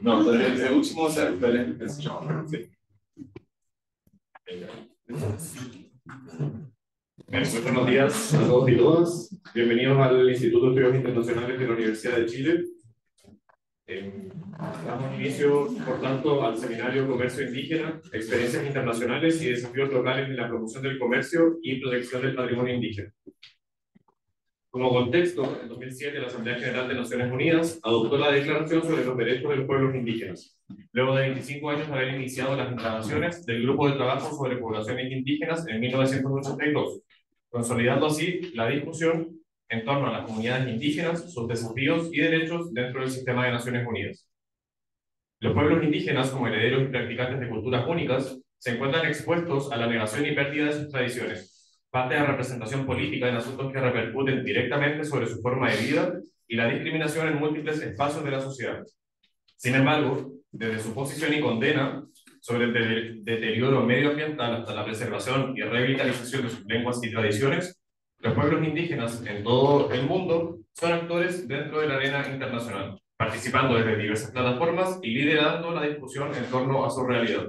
No, pero el último es el sí. Muy buenos días a todos y todas. Bienvenidos al Instituto de Estudios Internacionales de la Universidad de Chile. Damos inicio, por tanto, al seminario Comercio Indígena, Experiencias Internacionales y Desafíos Locales en la Promoción del Comercio y Protección del Patrimonio Indígena. Como contexto, en 2007 la Asamblea General de Naciones Unidas adoptó la Declaración sobre los Derechos de los Pueblos Indígenas, luego de 25 años de haber iniciado las instalaciones del Grupo de Trabajo sobre Poblaciones Indígenas en 1982, consolidando así la discusión en torno a las comunidades indígenas, sus desafíos y derechos dentro del sistema de Naciones Unidas. Los pueblos indígenas, como herederos y practicantes de culturas únicas, se encuentran expuestos a la negación y pérdida de sus tradiciones, parte de la representación política en asuntos que repercuten directamente sobre su forma de vida y la discriminación en múltiples espacios de la sociedad. Sin embargo, desde su posición y condena sobre el deterioro medioambiental hasta la preservación y revitalización de sus lenguas y tradiciones, los pueblos indígenas en todo el mundo son actores dentro de la arena internacional, participando desde diversas plataformas y liderando la discusión en torno a su realidad.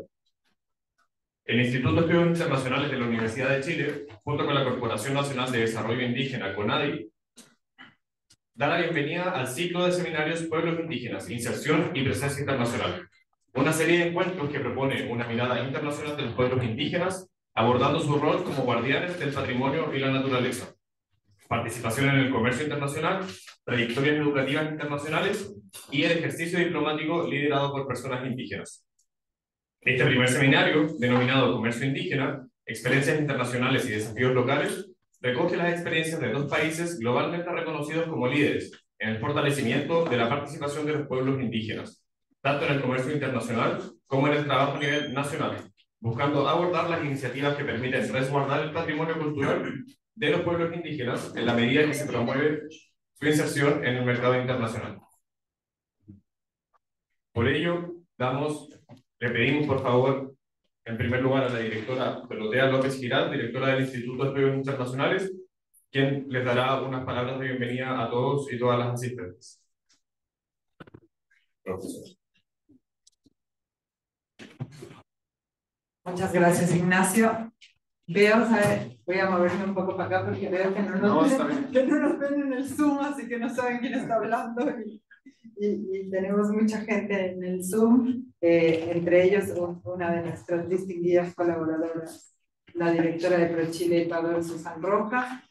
El Instituto de Estudios Internacionales de la Universidad de Chile, junto con la Corporación Nacional de Desarrollo Indígena, CONADI, da la bienvenida al ciclo de seminarios Pueblos Indígenas, Inserción y Presencia Internacional, una serie de encuentros que propone una mirada internacional de los pueblos indígenas, abordando su rol como guardianes del patrimonio y la naturaleza, participación en el comercio internacional, trayectorias educativas internacionales y el ejercicio diplomático liderado por personas indígenas. Este primer seminario, denominado Comercio Indígena, Experiencias Internacionales y Desafíos Locales, recoge las experiencias de dos países globalmente reconocidos como líderes en el fortalecimiento de la participación de los pueblos indígenas, tanto en el comercio internacional como en el trabajo a nivel nacional, buscando abordar las iniciativas que permiten resguardar el patrimonio cultural de los pueblos indígenas en la medida que se promueve su inserción en el mercado internacional. Por ello, le pedimos por favor, en primer lugar, a la directora Dorotea López Giralt, directora del Instituto de Estudios Internacionales, quien les dará unas palabras de bienvenida a todos y todas las asistentes. Profesor. Muchas gracias, Ignacio. Veo, voy a moverme un poco para acá porque veo que no nos ven en el Zoom, así que no saben quién está hablando. Y tenemos mucha gente en el Zoom, entre ellos una de nuestras distinguidas colaboradoras, la directora de ProChile Ecuador, Susan Roja,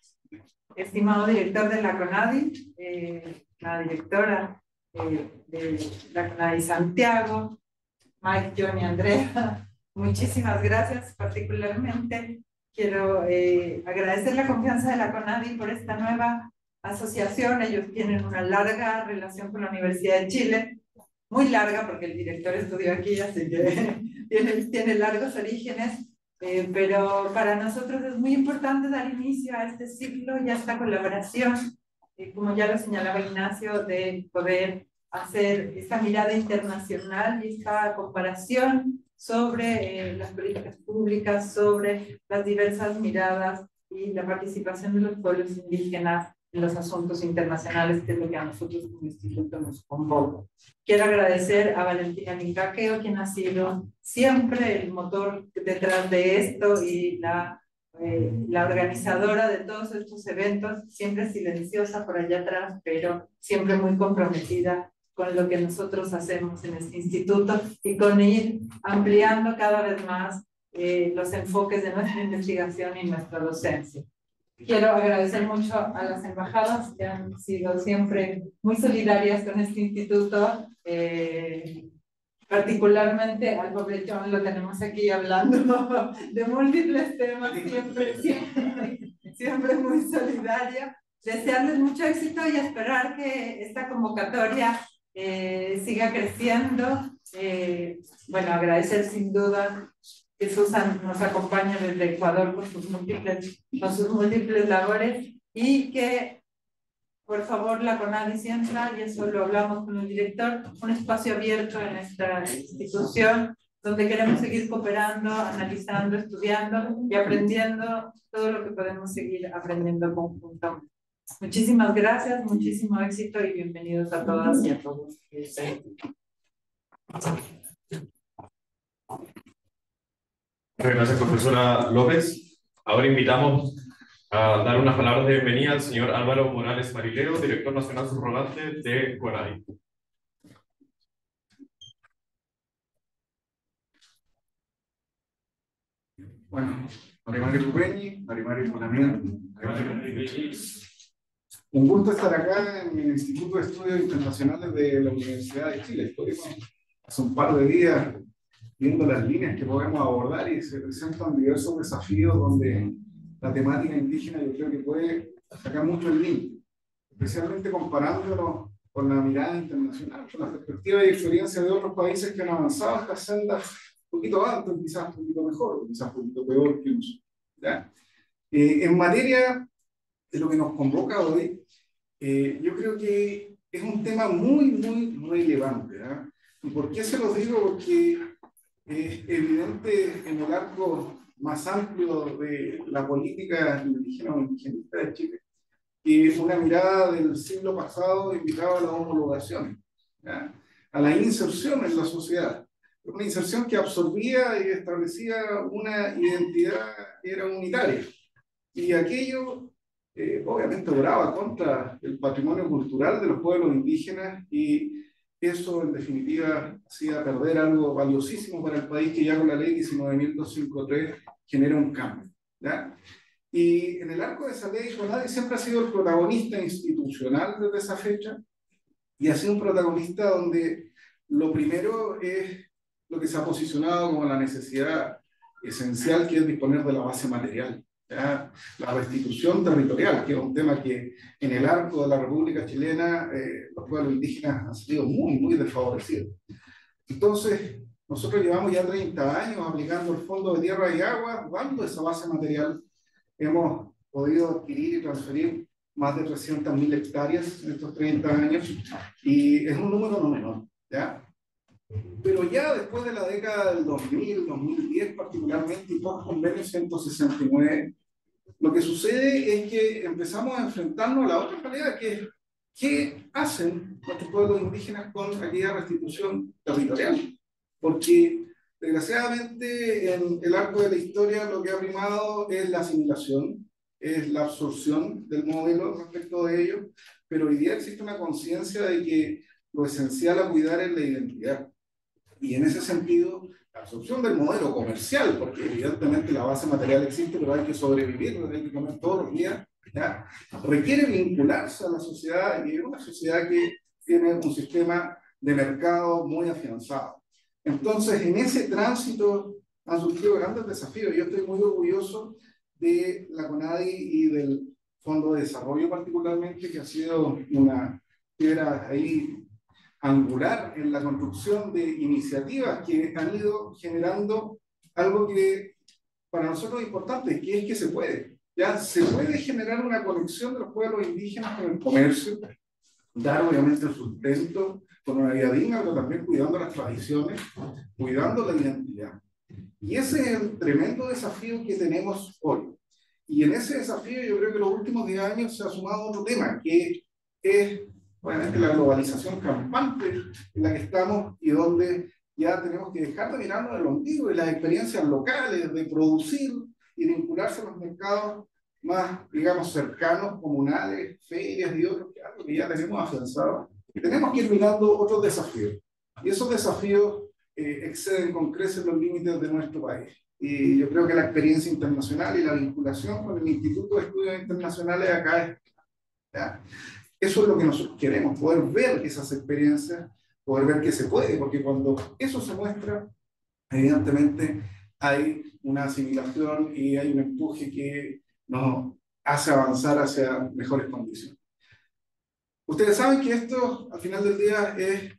estimado director de la CONADI, la directora de la CONADI Santiago, Mike, John y Andrea. Muchísimas gracias. Particularmente quiero agradecer la confianza de la CONADI por esta nueva asociación. Ellos tienen una larga relación con la Universidad de Chile, muy larga porque el director estudió aquí, así que tiene largos orígenes, pero para nosotros es muy importante dar inicio a este ciclo y a esta colaboración, como ya lo señalaba Ignacio, de poder hacer esta mirada internacional y esta comparación sobre las políticas públicas, sobre las diversas miradas y la participación de los pueblos indígenas en los asuntos internacionales, que es lo que a nosotros como instituto nos convoca. Quiero agradecer a Valentina Lincaqueo, quien ha sido siempre el motor detrás de esto y la organizadora de todos estos eventos, siempre silenciosa por allá atrás, pero siempre muy comprometida con lo que nosotros hacemos en este instituto y con ir ampliando cada vez más los enfoques de nuestra investigación y nuestra docencia. Quiero agradecer mucho a las embajadas que han sido siempre muy solidarias con este instituto, particularmente al pobre John lo tenemos aquí hablando de múltiples temas, siempre muy solidaria. Desearles mucho éxito y esperar que esta convocatoria siga creciendo. Bueno, agradecer sin duda que Susan nos acompaña desde Ecuador con sus múltiples labores y que por favor la CONADI sienta, y eso lo hablamos con el director, un espacio abierto en esta institución donde queremos seguir cooperando, analizando, estudiando y aprendiendo todo lo que podemos seguir aprendiendo conjuntamente. Muchísimas gracias, muchísimo éxito y bienvenidos a todas y a todos. Muchas gracias, profesora López. Ahora invitamos a dar unas palabras de bienvenida al señor Álvaro Morales Marileo, director nacional subrogante de CONADI. Bueno, Marimari Rubeni, Marimari Fonamiento. Un gusto estar acá en el Instituto de Estudios Internacionales de la Universidad de Chile. Estuvimos hace un par de días viendo las líneas que podemos abordar y se presentan diversos desafíos donde la temática indígena yo creo que puede sacar mucho el link, especialmente comparándolo con la mirada internacional, con la perspectiva y experiencia de otros países que han avanzado estas sendas un poquito antes, quizás un poquito mejor, quizás un poquito peor que nosotros. ¿Ya? En materia de lo que nos convoca hoy, yo creo que es un tema muy, muy relevante. ¿Ya? ¿Y por qué se lo digo? Porque es evidente en el arco más amplio de la política indígena o indigenista de Chile que una mirada del siglo pasado invitaba a la homologación, ¿ya? A la inserción en la sociedad. Una inserción que absorbía y establecía una identidad que era unitaria. Y aquello, obviamente, obraba contra el patrimonio cultural de los pueblos indígenas y eso, en definitiva, hacía perder algo valiosísimo para el país que ya con la ley 19.253 genera un cambio, ¿ya? Y en el arco de esa ley, CONADI siempre ha sido el protagonista institucional desde esa fecha y ha sido un protagonista donde lo primero es lo que se ha posicionado como la necesidad esencial, que es disponer de la base material, ¿ya? La restitución territorial, que es un tema que en el arco de la República Chilena los pueblos indígenas han sido muy, muy desfavorecidos. Entonces, nosotros llevamos ya 30 años aplicando el Fondo de Tierra y Agua, dando esa base material. Hemos podido adquirir y transferir más de 300.000 hectáreas en estos 30 años y es un número no menor, ¿ya? Pero ya después de la década del 2000, 2010 particularmente, y post convenio 169, lo que sucede es que empezamos a enfrentarnos a la otra realidad, que es qué hacen nuestros pueblos indígenas con aquella restitución territorial. Porque desgraciadamente en el arco de la historia lo que ha primado es la asimilación, es la absorción del modelo respecto de ello, pero hoy día existe una conciencia de que lo esencial a cuidar es la identidad. Y en ese sentido, la absorción del modelo comercial, porque evidentemente la base material existe, pero hay que sobrevivir, hay que comer todos los días, ¿ya? Requiere vincularse a la sociedad y es una sociedad que tiene un sistema de mercado muy afianzado. Entonces, en ese tránsito han surgido grandes desafíos. Yo estoy muy orgulloso de la CONADI y del Fondo de Desarrollo particularmente, que ha sido una piedra ahí angular en la construcción de iniciativas que han ido generando algo que para nosotros es importante, que es que se puede. Ya se puede generar una conexión de los pueblos indígenas con el comercio, dar obviamente el sustento con una vida digna, pero también cuidando las tradiciones, cuidando la identidad. Y ese es el tremendo desafío que tenemos hoy. Y en ese desafío yo creo que los últimos 10 años se ha sumado otro tema, que es obviamente la globalización campante en la que estamos y donde ya tenemos que dejar de mirarnos el ombligo y las experiencias locales de producir y vincularse a los mercados más, digamos, cercanos, comunales, ferias y otros, que algo que ya tenemos afianzado. Y tenemos que ir mirando otros desafíos. Y esos desafíos exceden con creces los límites de nuestro país. Y yo creo que la experiencia internacional y la vinculación con el Instituto de Estudios Internacionales acá es, ¿ya? Eso es lo que nosotros queremos, poder ver esas experiencias, poder ver que se puede, porque cuando eso se muestra, evidentemente hay una asimilación y hay un empuje que nos hace avanzar hacia mejores condiciones. Ustedes saben que esto, al final del día, es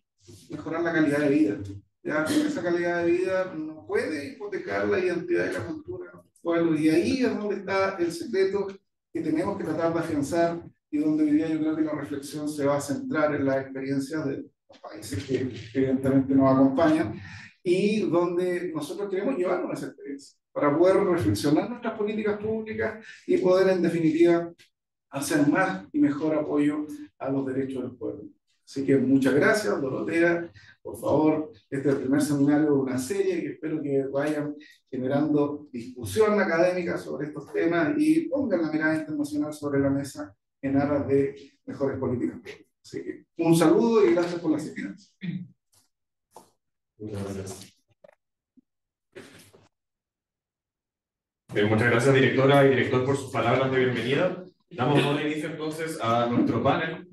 mejorar la calidad de vida. Ya, esa calidad de vida no puede hipotecar la identidad y la cultura de nuestro pueblo, y ahí es donde está el secreto que tenemos que tratar de afianzar y donde hoy día yo creo que la reflexión se va a centrar en las experiencias de los países que evidentemente nos acompañan y donde nosotros queremos llevarnos esa experiencia para poder reflexionar nuestras políticas públicas y poder en definitiva hacer más y mejor apoyo a los derechos del pueblo. Así que muchas gracias, Dorotea. Por favor, este es el primer seminario de una serie que espero que vayan generando discusión académica sobre estos temas y pongan la mirada internacional sobre la mesa en aras de mejores políticas públicas. Así que un saludo y gracias por la asistencia. Muchas gracias. Muchas gracias, directora y director, por sus palabras de bienvenida. Damos inicio entonces a nuestro panel.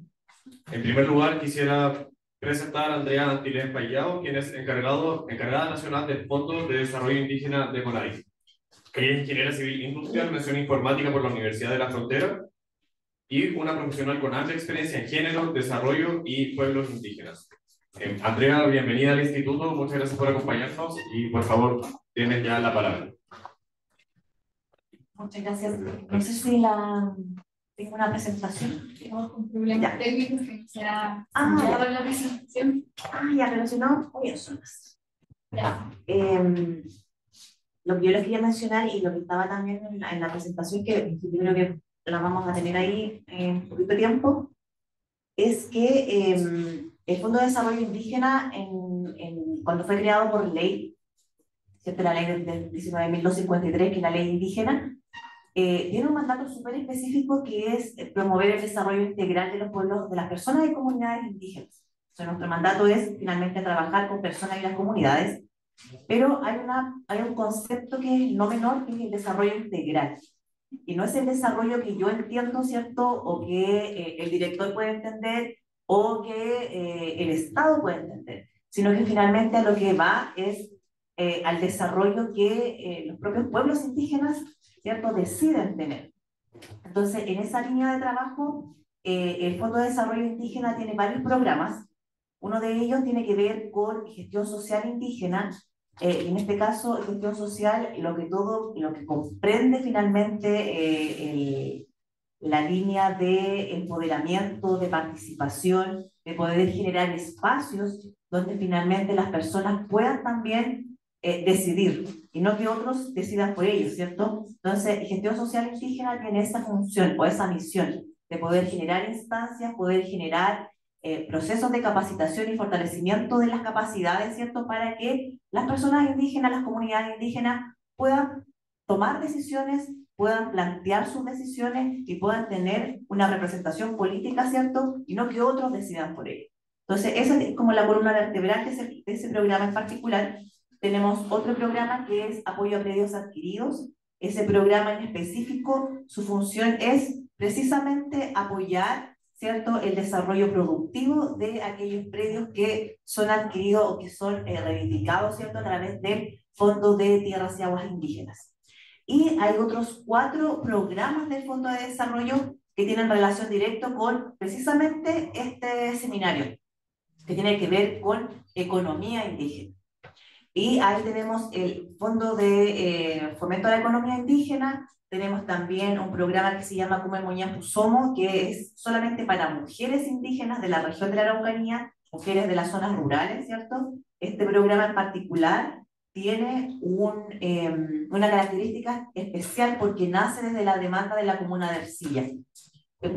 En primer lugar, quisiera presentar a Andrea Antilés Payao, quien es encargada nacional del Fondo de Desarrollo Indígena de CONADI. Ella es ingeniera civil industrial, mención informática por la Universidad de la Frontera y una profesional con amplia experiencia en género, desarrollo y pueblos indígenas. Andrea, bienvenida al instituto, muchas gracias por acompañarnos y por favor, tienes ya la palabra. Muchas gracias. No sé si tengo una presentación. Tenemos un problema técnico que será enviado la presentación. Ya, pero si no, voy a solas. Lo que yo les quería mencionar y lo que estaba también en la presentación, que yo creo que la vamos a tener ahí en un poquito de tiempo, es que el Fondo de Desarrollo Indígena, cuando fue creado por ley, ¿cierto? La ley del 19.253, que es la ley indígena, tiene un mandato súper específico que es promover el desarrollo integral de los pueblos, de las personas y comunidades indígenas. O sea, nuestro mandato es finalmente trabajar con personas y las comunidades, pero hay un concepto que es no menor, que es el desarrollo integral. Y no es el desarrollo que yo entiendo, ¿cierto? O que el director puede entender, o que el Estado puede entender, sino que finalmente a lo que va es al desarrollo que los propios pueblos indígenas, ¿cierto?, deciden tener. Entonces, en esa línea de trabajo, el Fondo de Desarrollo Indígena tiene varios programas. Uno de ellos tiene que ver con gestión social indígena, y en este caso, gestión social, lo que comprende finalmente la línea de empoderamiento, de participación, de poder generar espacios donde finalmente las personas puedan también decidir, y no que otros decidan por ellos, ¿cierto? Entonces, gestión social indígena tiene esa función o esa misión de poder generar instancias, poder generar procesos de capacitación y fortalecimiento de las capacidades, ¿cierto? Para que las personas indígenas, las comunidades indígenas puedan tomar decisiones, puedan plantear sus decisiones y puedan tener una representación política, ¿cierto? Y no que otros decidan por ellos. Entonces, esa es como la columna vertebral de ese programa en particular. Tenemos otro programa que es apoyo a predios adquiridos. Ese programa en específico, su función es precisamente apoyar, ¿cierto?, el desarrollo productivo de aquellos predios que son adquiridos o que son reivindicados, ¿cierto?, a través del Fondo de Tierras y Aguas Indígenas. Y hay otros 4 programas del Fondo de Desarrollo que tienen relación directa con precisamente este seminario, que tiene que ver con economía indígena. Y ahí tenemos el Fondo de Fomento a la Economía Indígena. Tenemos también un programa que se llama Kume Muñapu Somo, que es solamente para mujeres indígenas de la región de la Araucanía, mujeres de las zonas rurales, ¿cierto? Este programa en particular tiene una característica especial porque nace desde la demanda de la comuna de Ercilla.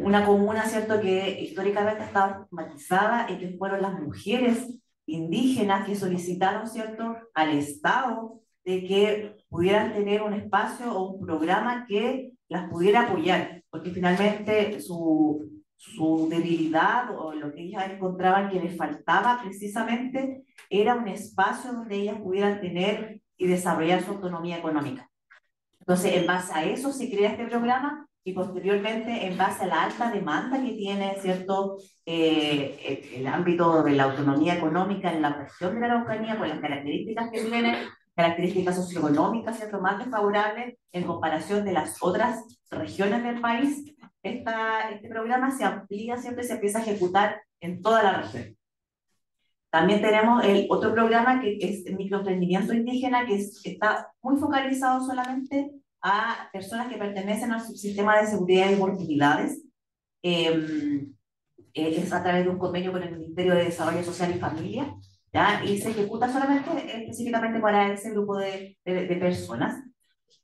Una comuna, ¿cierto?, que históricamente estaba estigmatizada y que fueron las mujeres indígenas que solicitaron, ¿cierto?, al Estado de que pudieran tener un espacio o un programa que las pudiera apoyar, porque finalmente su debilidad o lo que ellas encontraban que les faltaba precisamente era un espacio donde ellas pudieran tener y desarrollar su autonomía económica. Entonces, en base a eso se crea este programa y posteriormente, en base a la alta demanda que tiene, ¿cierto?, el ámbito de la autonomía económica en la región de la Araucanía, con las características que tiene, características socioeconómicas, ¿cierto?, más desfavorables en comparación de las otras regiones del país, este programa se amplía, siempre se empieza a ejecutar en toda la región. También tenemos el otro programa que es el microemprendimiento indígena, que está muy focalizado solamente a personas que pertenecen al subsistema de seguridad y oportunidades. Es a través de un convenio con el Ministerio de Desarrollo Social y Familia, ¿ya? Y se ejecuta solamente específicamente para ese grupo de personas.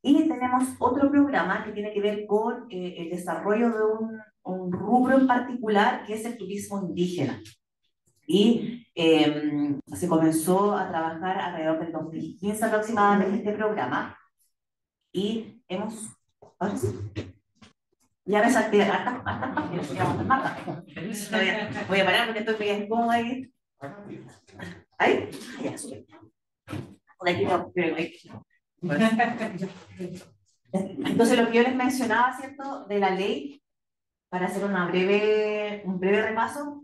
Y tenemos otro programa que tiene que ver con el desarrollo de un rubro en particular, que es el turismo indígena. Y se comenzó a trabajar alrededor del 2015 aproximadamente este programa. Y hemos... ¿Ahora sí? Ya me salté hasta páginas, voy a parar porque estoy bien cómoda ahí. ¿Ahí? Ya, sube. Entonces, lo que yo les mencionaba, ¿cierto?, de la ley, para hacer un breve repaso,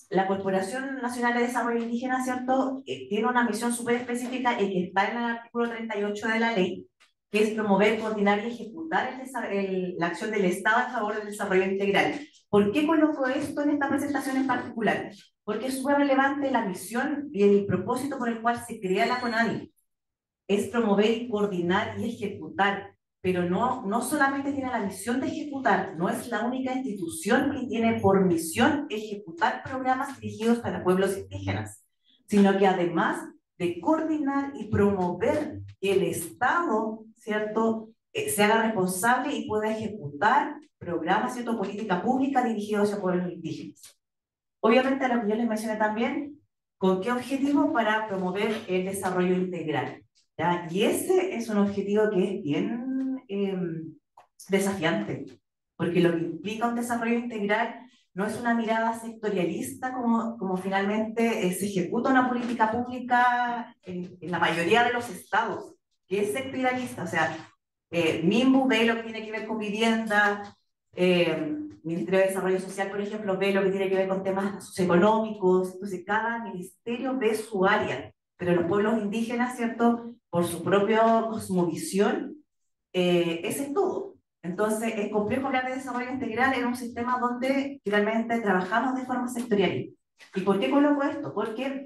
la Corporación Nacional de Desarrollo Indígena, ¿cierto?, tiene una misión súper específica y que está en el artículo 38 de la ley, que es promover, coordinar y ejecutar la acción del Estado a favor del desarrollo integral. ¿Por qué coloco esto en esta presentación en particular? Porque es súper relevante la misión y el propósito por el cual se crea la CONADI. Es promover, coordinar y ejecutar, pero no solamente tiene la misión de ejecutar, no es la única institución que tiene por misión ejecutar programas dirigidos para pueblos indígenas, sino que además de coordinar y promover que el Estado, ¿cierto?, se haga responsable y pueda ejecutar programas, ¿cierto?, política pública dirigidos a pueblos indígenas. Obviamente, lo que yo les mencioné también, ¿con qué objetivo? Para promover el desarrollo integral, ¿ya? Y ese es un objetivo que es bien desafiante, porque lo que implica un desarrollo integral no es una mirada sectorialista como finalmente se ejecuta una política pública en la mayoría de los estados, que es sectorialista. O sea, MIMBU ve lo que tiene que ver con vivienda, Ministerio de Desarrollo Social, por ejemplo, ve lo que tiene que ver con temas socioeconómicos. Entonces, cada ministerio ve su área, pero los pueblos indígenas, ¿cierto?, por su propia cosmovisión, ese es todo. Entonces, es complejo hablar de desarrollo integral en un sistema donde finalmente trabajamos de forma sectorial. ¿Y por qué coloco esto? Porque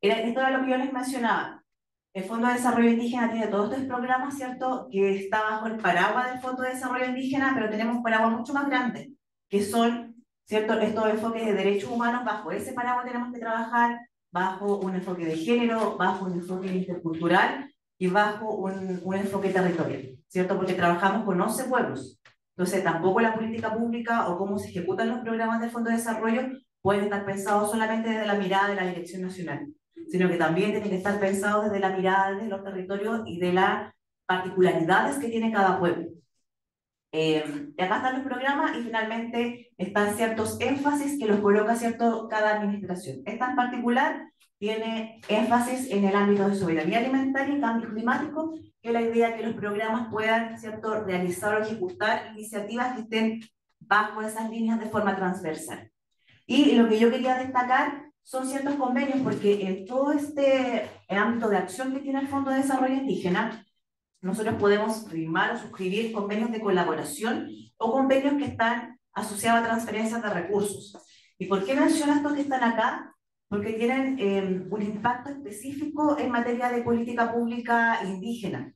esto era lo que yo les mencionaba. El Fondo de Desarrollo Indígena tiene todos estos programas, ¿cierto?, que está bajo el paraguas del Fondo de Desarrollo Indígena, pero tenemos un paraguas mucho más grande, que son, ¿cierto?, estos enfoques de derechos humanos. Bajo ese paraguas tenemos que trabajar, bajo un enfoque de género, bajo un enfoque intercultural y bajo un enfoque territorial, ¿cierto?, porque trabajamos con 11 pueblos. Entonces, tampoco la política pública o cómo se ejecutan los programas del Fondo de Desarrollo pueden estar pensados solamente desde la mirada de la Dirección Nacional, sino que también tiene que estar pensado desde la mirada de los territorios y de las particularidades que tiene cada pueblo. Y acá están los programas y finalmente están ciertos énfasis que los coloca, ¿cierto?, cada administración. Esta en particular tiene énfasis en el ámbito de soberanía alimentaria y cambio climático, que es la idea que los programas puedan, ¿cierto?, realizar o ejecutar iniciativas que estén bajo esas líneas de forma transversal. Y lo que yo quería destacar son ciertos convenios, porque en todo este ámbito de acción que tiene el Fondo de Desarrollo Indígena, nosotros podemos firmar o suscribir convenios de colaboración o convenios que están asociados a transferencias de recursos. ¿Y por qué menciono estos que están acá? Porque tienen un impacto específico en materia de política pública indígena.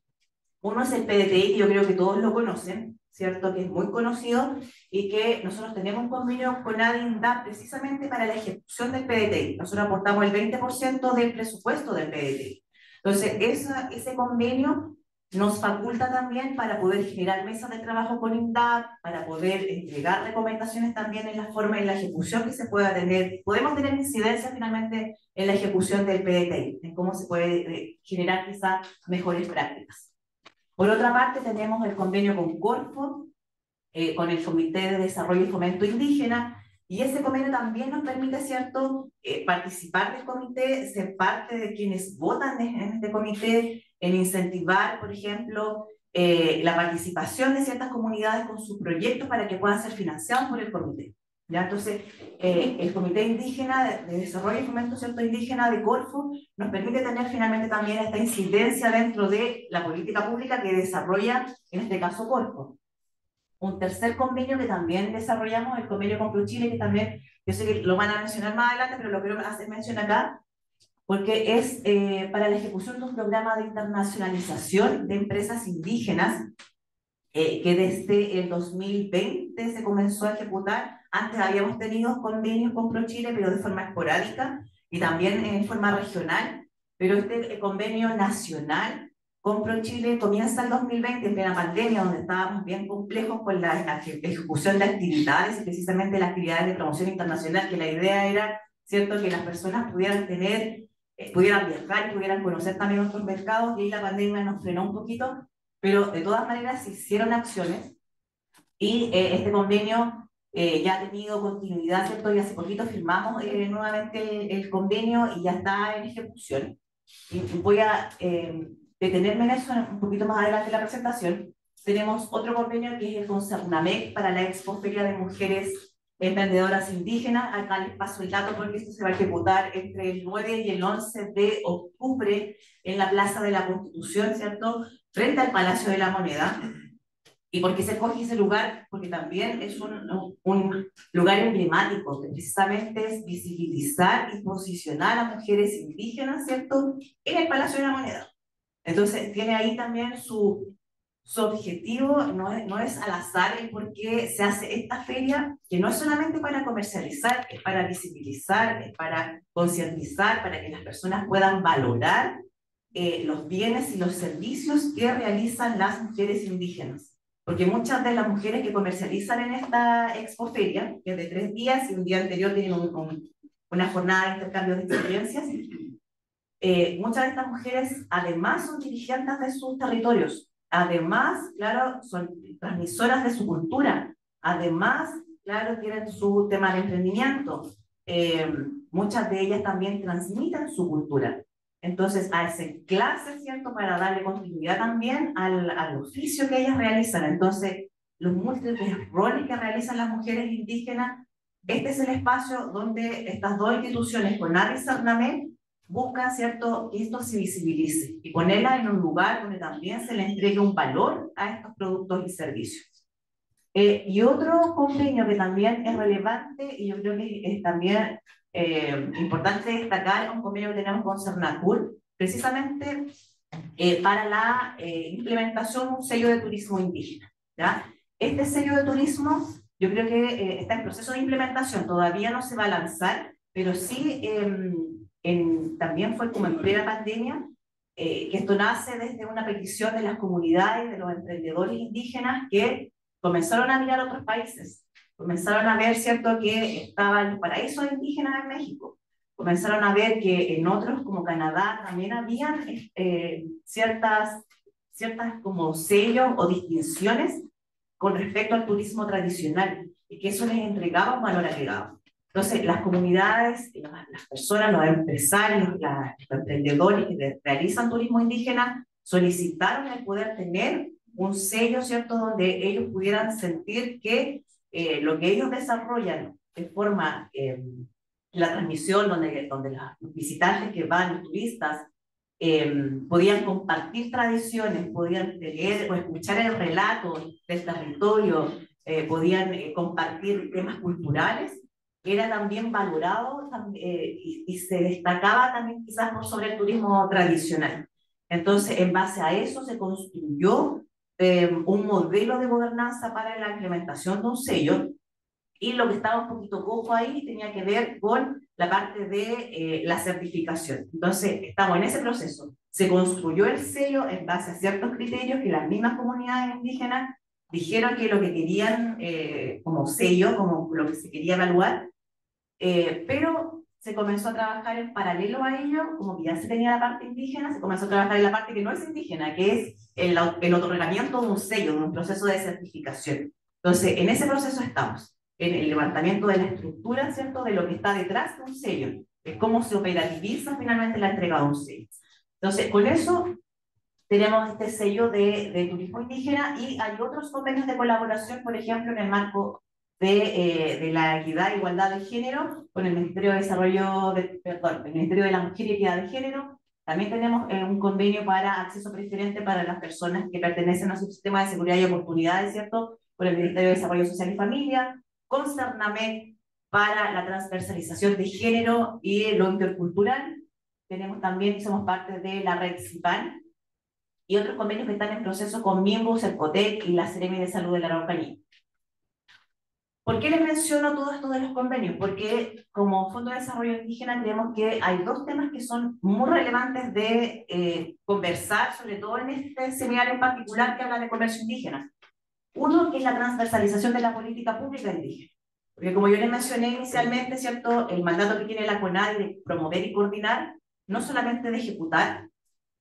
Uno es el PDTI, que yo creo que todos lo conocen, ¿cierto?, que es muy conocido, y que nosotros tenemos un convenio con ADINDAP precisamente para la ejecución del PDTI. Nosotros aportamos el 20% del presupuesto del PDTI. Entonces, ese convenio nos faculta también para poder generar mesas de trabajo con INDAP, para poder entregar recomendaciones también en la forma, en la ejecución que se pueda tener. Podemos tener incidencia finalmente en la ejecución del PDTI, en cómo se puede generar quizás mejores prácticas. Por otra parte, tenemos el convenio con Corfo, con el Comité de Desarrollo y Fomento Indígena, y ese convenio también nos permite, ¿cierto?, participar del comité, ser parte de quienes votan en este comité, en incentivar, por ejemplo, la participación de ciertas comunidades con sus proyectos para que puedan ser financiados por el comité. ¿Ya? Entonces, el Comité Indígena de Desarrollo y Fomento, ¿cierto?, Indígena de Corfo nos permite tener finalmente también esta incidencia dentro de la política pública que desarrolla, en este caso, Corfo. Un tercer convenio que también desarrollamos, el convenio con ProChile, que también, yo sé que lo van a mencionar más adelante, pero lo quiero hacer mención acá, porque es para la ejecución de un programa de internacionalización de empresas indígenas, que desde el 2020 se comenzó a ejecutar. Antes habíamos tenido convenios con ProChile, pero de forma esporádica y también en forma regional, pero este convenio nacional Compro Chile comienza el 2020 en plena pandemia, donde estábamos bien complejos con la ejecución de actividades, y precisamente las actividades de promoción internacional, que la idea era, ¿cierto?, que las personas pudieran tener, pudieran viajar y pudieran conocer también otros mercados, y ahí la pandemia nos frenó un poquito, pero de todas maneras se hicieron acciones, y este convenio ya ha tenido continuidad, ¿cierto? Y hace poquito firmamos nuevamente el convenio y ya está en ejecución. Y voy a detenerme en eso un poquito más adelante en la presentación. Tenemos otro convenio que es el con CERNAMEC para la Expoferia de Mujeres Emprendedoras Indígenas. Acá les paso el dato porque esto se va a ejecutar entre el 9 y el 11 de octubre en la Plaza de la Constitución, ¿cierto?, frente al Palacio de la Moneda. ¿Y por qué se escoge ese lugar? Porque también es un lugar emblemático, que precisamente es visibilizar y posicionar a mujeres indígenas, ¿cierto?, en el Palacio de la Moneda. Entonces, tiene ahí también su objetivo, no es al azar el por qué se hace esta feria, que no es solamente para comercializar, es para visibilizar, es para concientizar, para que las personas puedan valorar los bienes y los servicios que realizan las mujeres indígenas. Porque muchas de las mujeres que comercializan en esta expoferia, que es de 3 días y un día anterior tienen una jornada de intercambio de experiencias, muchas de estas mujeres además son dirigentes de sus territorios, además, claro, son transmisoras de su cultura, además, claro, tienen su tema de emprendimiento, muchas de ellas también transmiten su cultura. Entonces, hacen clases, ¿cierto?, para darle continuidad también al oficio que ellas realizan. Entonces, los múltiples roles que realizan las mujeres indígenas, este es el espacio donde estas dos instituciones, CONADI y CERNAMEC, buscan, ¿cierto?, que esto se visibilice y ponerla en un lugar donde también se le entregue un valor a estos productos y servicios. Y otro convenio que también es relevante, y yo creo que es también importante destacar, un convenio que tenemos con CERNACUR, precisamente para la implementación de un sello de turismo indígena, ¿ya? Este sello de turismo, yo creo que está en proceso de implementación, todavía no se va a lanzar, pero sí también fue como en plena pandemia, que esto nace desde una petición de las comunidades, de los emprendedores indígenas que comenzaron a mirar otros países, comenzaron a ver, ¿cierto?, que estaban los paraísos indígenas en México, comenzaron a ver que en otros como Canadá también habían ciertas como sellos o distinciones con respecto al turismo tradicional y que eso les entregaba un valor agregado. Entonces, las comunidades, las personas, los empresarios, los emprendedores que realizan turismo indígena solicitaron el poder tener un sello, ¿cierto?, donde ellos pudieran sentir que lo que ellos desarrollan de forma, la transmisión, donde los visitantes que van, los turistas, podían compartir tradiciones, podían leer o escuchar el relato del territorio, podían compartir temas culturales, era también valorado y se destacaba también quizás por sobre el turismo tradicional. Entonces, en base a eso se construyó un modelo de gobernanza para la implementación de un sello, y lo que estaba un poquito cojo ahí tenía que ver con la parte de la certificación. Entonces, estamos en ese proceso. Se construyó el sello en base a ciertos criterios que las mismas comunidades indígenas dijeron que lo que querían como sello, como lo que se quería evaluar, pero se comenzó a trabajar en paralelo a ello, como que ya se tenía la parte indígena, se comenzó a trabajar en la parte que no es indígena, que es el otorgamiento de un sello, de un proceso de certificación. Entonces, en ese proceso estamos, en el levantamiento de la estructura, ¿cierto?, de lo que está detrás de un sello, de cómo se operativiza finalmente la entrega de un sello. Entonces, con eso tenemos este sello de turismo indígena, y hay otros convenios de colaboración, por ejemplo, en el marco de la equidad e igualdad de género, con el Ministerio de Desarrollo, el Ministerio de la Mujer y Equidad de Género. También tenemos un convenio para acceso preferente para las personas que pertenecen a su sistema de seguridad y oportunidades, ¿cierto?, con el Ministerio de Desarrollo Social y Familia, con CERNAMEC para la transversalización de género y lo intercultural. Tenemos también, somos parte de la red CIPAN, y otros convenios que están en proceso con Miembros, el COTEC y la Seremi de Salud de la Araucanía. ¿Por qué les menciono todo esto de los convenios? Porque como Fondo de Desarrollo Indígena creemos que hay dos temas que son muy relevantes de conversar, sobre todo en este seminario en particular que habla de comercio indígena. Uno, que es la transversalización de la política pública indígena. Porque como yo les mencioné inicialmente, ¿cierto? El mandato que tiene la CONADI de promover y coordinar, no solamente de ejecutar,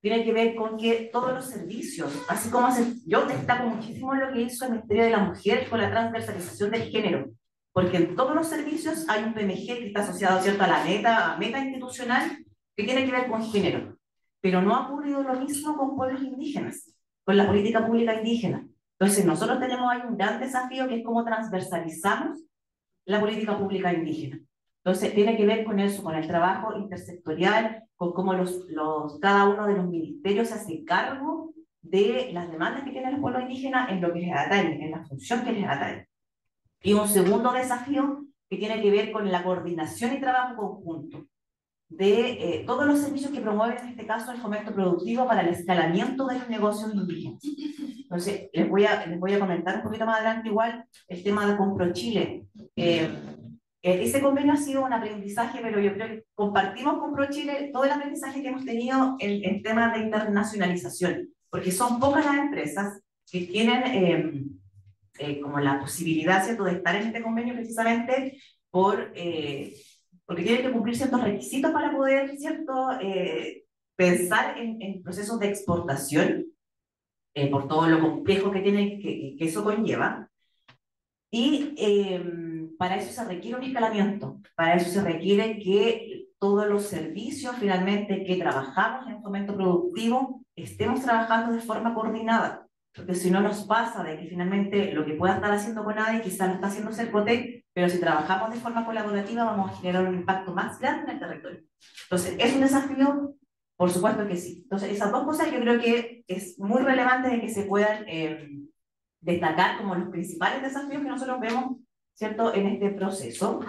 tiene que ver con que todos los servicios, así como yo destaco muchísimo lo que hizo el Ministerio de la Mujer con la transversalización del género, porque en todos los servicios hay un PMG que está asociado, ¿cierto?, a la meta institucional que tiene que ver con género. Pero no ha ocurrido lo mismo con pueblos indígenas, con la política pública indígena. Entonces nosotros tenemos ahí un gran desafío que es cómo transversalizamos la política pública indígena. Entonces, tiene que ver con eso, con el trabajo intersectorial, con cómo cada uno de los ministerios se hace cargo de las demandas que tienen los pueblos indígenas en lo que les atañe, en la función que les atañe. Y un segundo desafío que tiene que ver con la coordinación y trabajo conjunto de todos los servicios que promueven, en este caso, el fomento productivo para el escalamiento de los negocios indígenas. Entonces, les voy a comentar un poquito más adelante igual el tema de ComproChile. Ese convenio ha sido un aprendizaje, pero yo creo que compartimos con ProChile todo el aprendizaje que hemos tenido en temas de internacionalización, porque son pocas las empresas que tienen como la posibilidad, ¿cierto?, de estar en este convenio precisamente porque tienen que cumplir ciertos requisitos para poder, ¿cierto?, pensar en procesos de exportación, por todo lo complejo que eso conlleva. Y para eso se requiere un escalamiento, para eso se requiere que todos los servicios finalmente que trabajamos en fomento productivo estemos trabajando de forma coordinada, porque si no nos pasa de que finalmente lo que pueda estar haciendo CONADI quizás lo está haciendo Cercotec, pero si trabajamos de forma colaborativa vamos a generar un impacto más grande en el territorio. Entonces, ¿es un desafío? Por supuesto que sí. Entonces, esas dos cosas yo creo que es muy relevante de que se puedan destacar como los principales desafíos que nosotros vemos, ¿cierto?, en este proceso.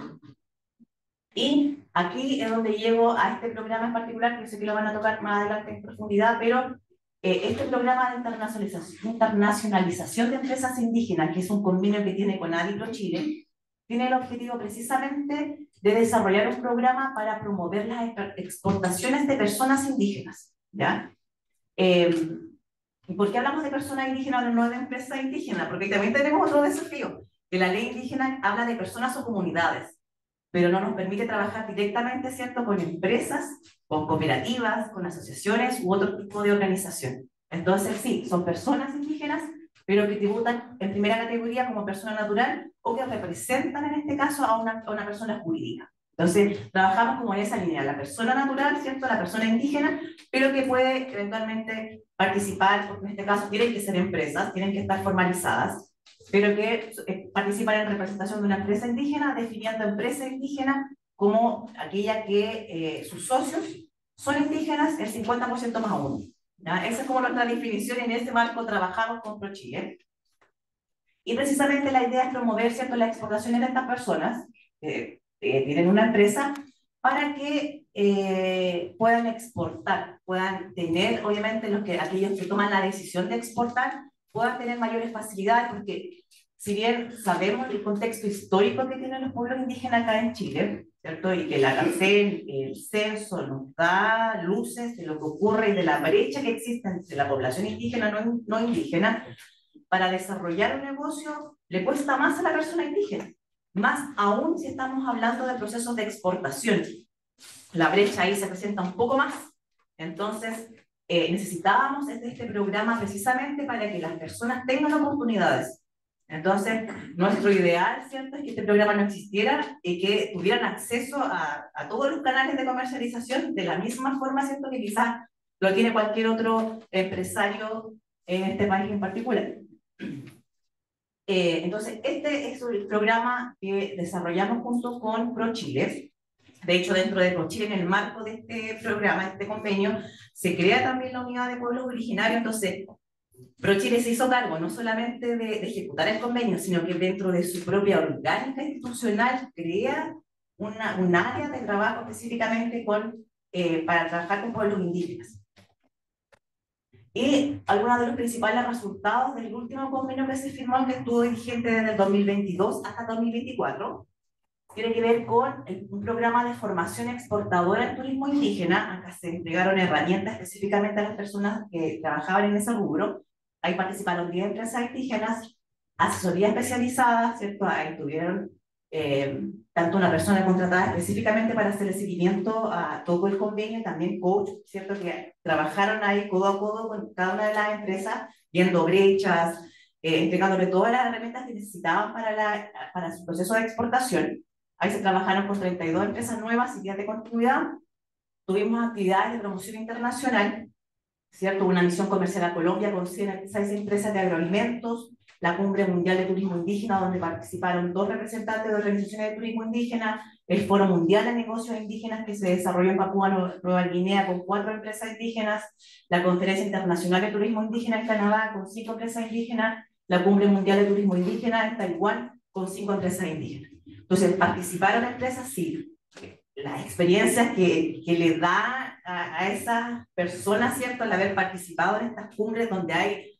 Y aquí es donde llego a este programa en particular, que sé que lo van a tocar más adelante en profundidad, pero este programa de internacionalización de empresas indígenas, que es un convenio que tiene con ADI ProChile, tiene el objetivo precisamente de desarrollar un programa para promover las exportaciones de personas indígenas, ¿ya? ¿Y por qué hablamos de personas indígenas o no de empresas indígenas? Porque también tenemos otro desafío, que la ley indígena habla de personas o comunidades, pero no nos permite trabajar directamente, ¿cierto?, con empresas, con cooperativas, con asociaciones u otro tipo de organización. Entonces, sí, son personas indígenas, pero que tributan en primera categoría como persona natural o que representan, en este caso, a una persona jurídica. Entonces, trabajamos como en esa línea, la persona natural, ¿cierto?, la persona indígena, pero que puede eventualmente participar, porque en este caso tienen que ser empresas, tienen que estar formalizadas, pero que participan en representación de una empresa indígena, definiendo empresa indígena como aquella que sus socios son indígenas el 50% más uno. ¿Ya? Esa es como nuestra definición, y en este marco trabajamos con ProChile. Y precisamente la idea es promover, ¿cierto?, las exportaciones de estas personas que tienen una empresa para que puedan exportar, puedan tener, obviamente, aquellos que toman la decisión de exportar, puedan tener mayores facilidades, porque si bien sabemos el contexto histórico que tienen los pueblos indígenas acá en Chile, ¿cierto?, y que la CACEN, el censo nos da luces de lo que ocurre y de la brecha que existe entre la población indígena y no indígena, para desarrollar un negocio le cuesta más a la persona indígena, más aún si estamos hablando de procesos de exportación. La brecha ahí se presenta un poco más. Entonces, necesitábamos este programa precisamente para que las personas tengan oportunidades. Entonces, nuestro ideal, ¿cierto?, es que este programa no existiera y que tuvieran acceso a todos los canales de comercialización de la misma forma, ¿cierto?, que quizás lo tiene cualquier otro empresario en este país en particular. Entonces, este es el programa que desarrollamos junto con ProChile. De hecho, dentro de ProChile, en el marco de este programa, de este convenio, se crea también la unidad de pueblos originarios. Entonces, ProChile se hizo cargo no solamente de ejecutar el convenio, sino que dentro de su propia orgánica institucional crea un área de trabajo específicamente para trabajar con pueblos indígenas. Y algunos de los principales resultados del último convenio que se firmó, que estuvo vigente desde el 2022 hasta 2024, tiene que ver con un programa de formación exportadora en turismo indígena. Acá se entregaron herramientas específicamente a las personas que trabajaban en ese rubro. Ahí participaron 10 empresas indígenas, asesoría especializada, ¿cierto? Ahí tuvieron tanto una persona contratada específicamente para hacer el seguimiento a todo el convenio, también coach, ¿cierto? Que trabajaron ahí codo a codo con cada una de las empresas, viendo brechas, entregándole todas las herramientas que necesitaban para su proceso de exportación. Ahí se trabajaron con 32 empresas nuevas y días de continuidad. Tuvimos actividades de promoción internacional, ¿cierto? Una misión comercial a Colombia con 106 empresas de agroalimentos, la Cumbre Mundial de Turismo Indígena, donde participaron 2 representantes de organizaciones de turismo indígena, el Foro Mundial de Negocios Indígenas que se desarrolló en Papúa Nueva Guinea con 4 empresas indígenas, la Conferencia Internacional de Turismo Indígena en Canadá con 5 empresas indígenas, la Cumbre Mundial de Turismo Indígena en Taiwán con 5 empresas indígenas. Entonces, participaron empresas, sí. Las experiencias que le da a esas personas, ¿cierto?, al haber participado en estas cumbres donde hay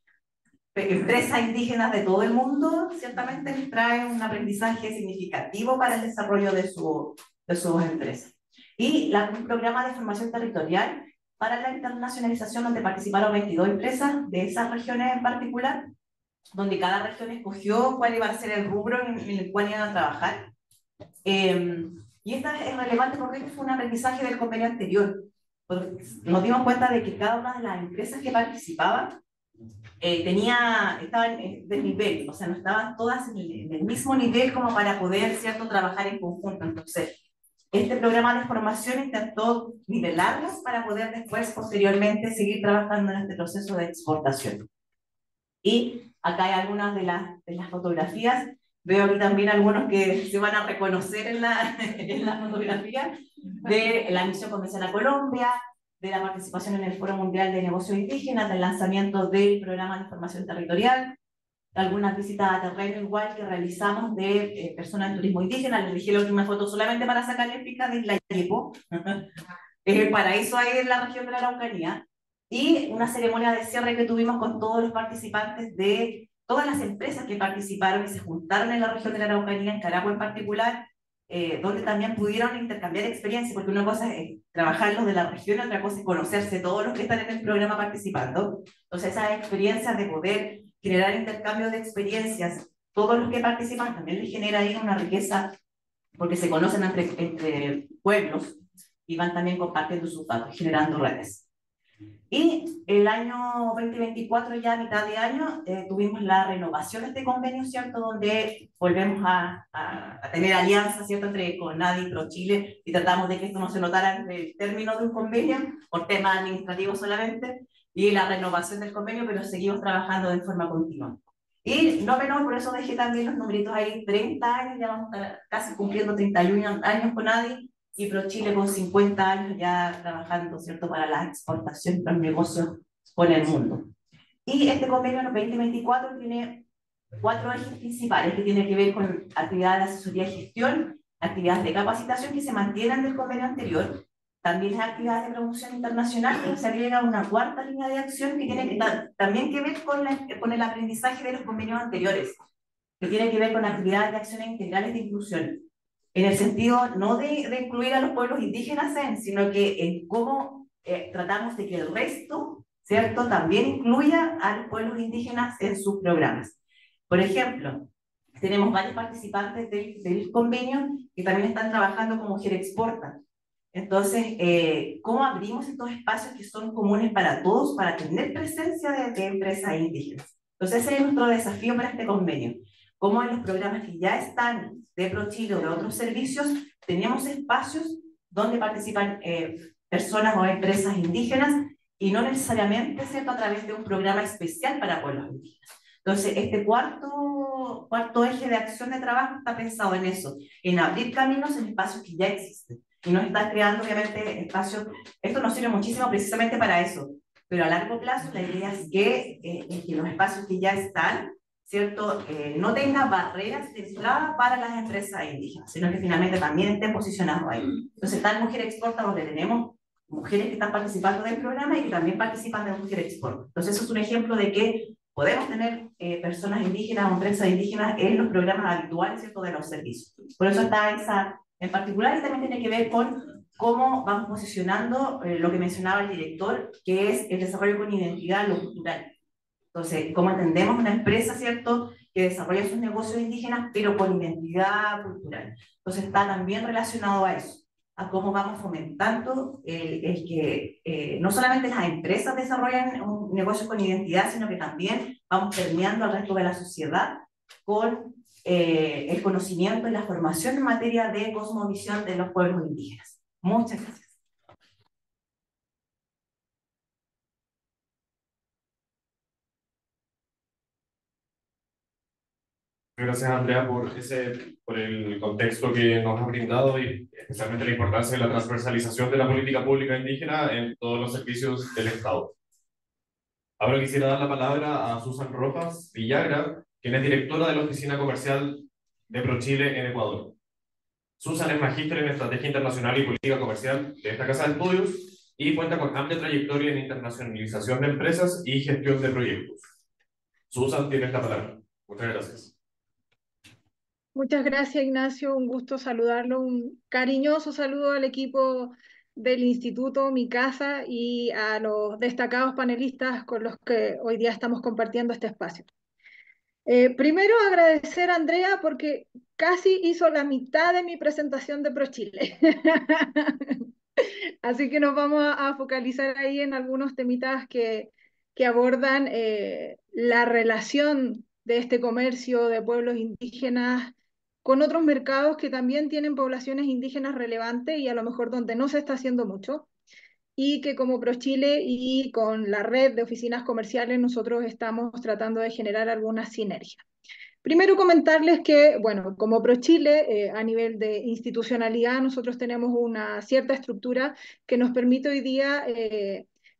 empresas indígenas de todo el mundo, ciertamente les trae un aprendizaje significativo para el desarrollo de sus empresas. Y un programa de formación territorial para la internacionalización, donde participaron 22 empresas de esas regiones en particular, donde cada región escogió cuál iba a ser el rubro en el cual iban a trabajar. Y esta es relevante porque fue un aprendizaje del convenio anterior. Nos dimos cuenta de que cada una de las empresas que participaban estaban de nivel, o sea, no estaban todas en el mismo nivel como para poder, ¿cierto?, trabajar en conjunto. Entonces, este programa de formación intentó nivelarlas para poder después, posteriormente, seguir trabajando en este proceso de exportación. Y acá hay algunas de las fotografías. Veo aquí también algunos que se van a reconocer en la fotografía de la misión comercial a Colombia, de la participación en el Foro Mundial de Negocios Indígenas, del lanzamiento del programa de información territorial, algunas visitas a terreno igual que realizamos de personas de turismo indígena. Les dije la última foto solamente para sacarle pica de Isla Yepo, el paraíso ahí en la región de la Araucanía, y una ceremonia de cierre que tuvimos con todos los participantes de todas las empresas que participaron y se juntaron en la región de la Araucanía, en Caragua en particular, donde también pudieron intercambiar experiencias, porque una cosa es trabajar los de la región, otra cosa es conocerse todos los que están en el programa participando. Entonces esas experiencias de poder generar intercambio de experiencias, todos los que participan, también les genera ahí una riqueza, porque se conocen entre pueblos y van también compartiendo sus datos, generando redes. Y el año 2024, ya a mitad de año, tuvimos la renovación de este convenio, ¿cierto?, donde volvemos a tener alianzas, ¿cierto?, entre CONADI y ProChile, y tratamos de que esto no se notara en el término de un convenio, por temas administrativos solamente, y la renovación del convenio, pero seguimos trabajando de forma continua. Y no menor, por eso dejé también los numeritos ahí, 30 años, ya vamos a estar casi cumpliendo 31 años con CONADI, y ProChile con 50 años ya trabajando, ¿cierto?, para la exportación, para los negocios con el mundo. Y este convenio en 2024 tiene 4 ejes principales que tienen que ver con actividades de asesoría y gestión, actividades de capacitación que se mantienen del convenio anterior, también las actividades de promoción internacional, pero se agrega una 4ª línea de acción que tiene también que ver con el aprendizaje de los convenios anteriores, que tiene que ver con actividades de acciones integrales de inclusión, en el sentido no de incluir a los pueblos indígenas sino que en cómo tratamos de que el resto, ¿cierto?, también incluya a los pueblos indígenas en sus programas. Por ejemplo, tenemos varios participantes del convenio que también están trabajando como Mujer Exporta. Entonces, ¿cómo abrimos estos espacios que son comunes para todos para tener presencia de empresas indígenas? Entonces, ese es nuestro desafío para este convenio. Cómo en los programas que ya están de ProChile o de otros servicios, tenemos espacios donde participan personas o empresas indígenas y no necesariamente, ¿cierto?, a través de un programa especial para pueblos indígenas. Entonces, este cuarto eje de acción de trabajo está pensado en eso, en abrir caminos en espacios que ya existen. Y no está creando, obviamente, espacios. Esto nos sirve muchísimo precisamente para eso. Pero a largo plazo, la idea es que los espacios que ya están, ¿cierto?, no tenga barreras de entrada para las empresas indígenas, sino que finalmente también estén posicionados ahí. Entonces, tal Mujer Exporta, donde tenemos mujeres que están participando del programa y que también participan de Mujer Export. Entonces, eso es un ejemplo de que podemos tener personas indígenas o empresas indígenas en los programas habituales, ¿cierto?, de los servicios. Por eso está esa en particular, y también tiene que ver con cómo vamos posicionando lo que mencionaba el director, que es el desarrollo con identidad, lo cultural. Entonces, cómo entendemos una empresa, ¿cierto?, que desarrolla sus negocios indígenas, pero con identidad cultural. Entonces, está también relacionado a eso, a cómo vamos fomentando el que no solamente las empresas desarrollan un negocio con identidad, sino que también vamos permeando al resto de la sociedad con el conocimiento y la formación en materia de cosmovisión de los pueblos indígenas. Muchas gracias. Gracias, Andrea, por el contexto que nos ha brindado y especialmente la importancia de la transversalización de la política pública indígena en todos los servicios del Estado. Ahora quisiera dar la palabra a Susan Rojas Villagra, quien es directora de la Oficina Comercial de ProChile en Ecuador. Susan es magíster en Estrategia Internacional y Política Comercial de esta casa de estudios y cuenta con amplia trayectoria en internacionalización de empresas y gestión de proyectos. Susan, tienes la palabra. Muchas gracias. Muchas gracias, Ignacio. Un gusto saludarlo. Un cariñoso saludo al equipo del Instituto, mi casa, y a los destacados panelistas con los que hoy día estamos compartiendo este espacio. Primero, agradecer a Andrea porque casi hizo la mitad de mi presentación de ProChile. Así que nos vamos a focalizar ahí en algunos temitas que abordan la relación de este comercio de pueblos indígenas con otros mercados que también tienen poblaciones indígenas relevantes y a lo mejor donde no se está haciendo mucho, y que como ProChile y con la red de oficinas comerciales nosotros estamos tratando de generar alguna sinergia. Primero comentarles que, bueno, como ProChile, a nivel de institucionalidad, nosotros tenemos una cierta estructura que nos permite hoy día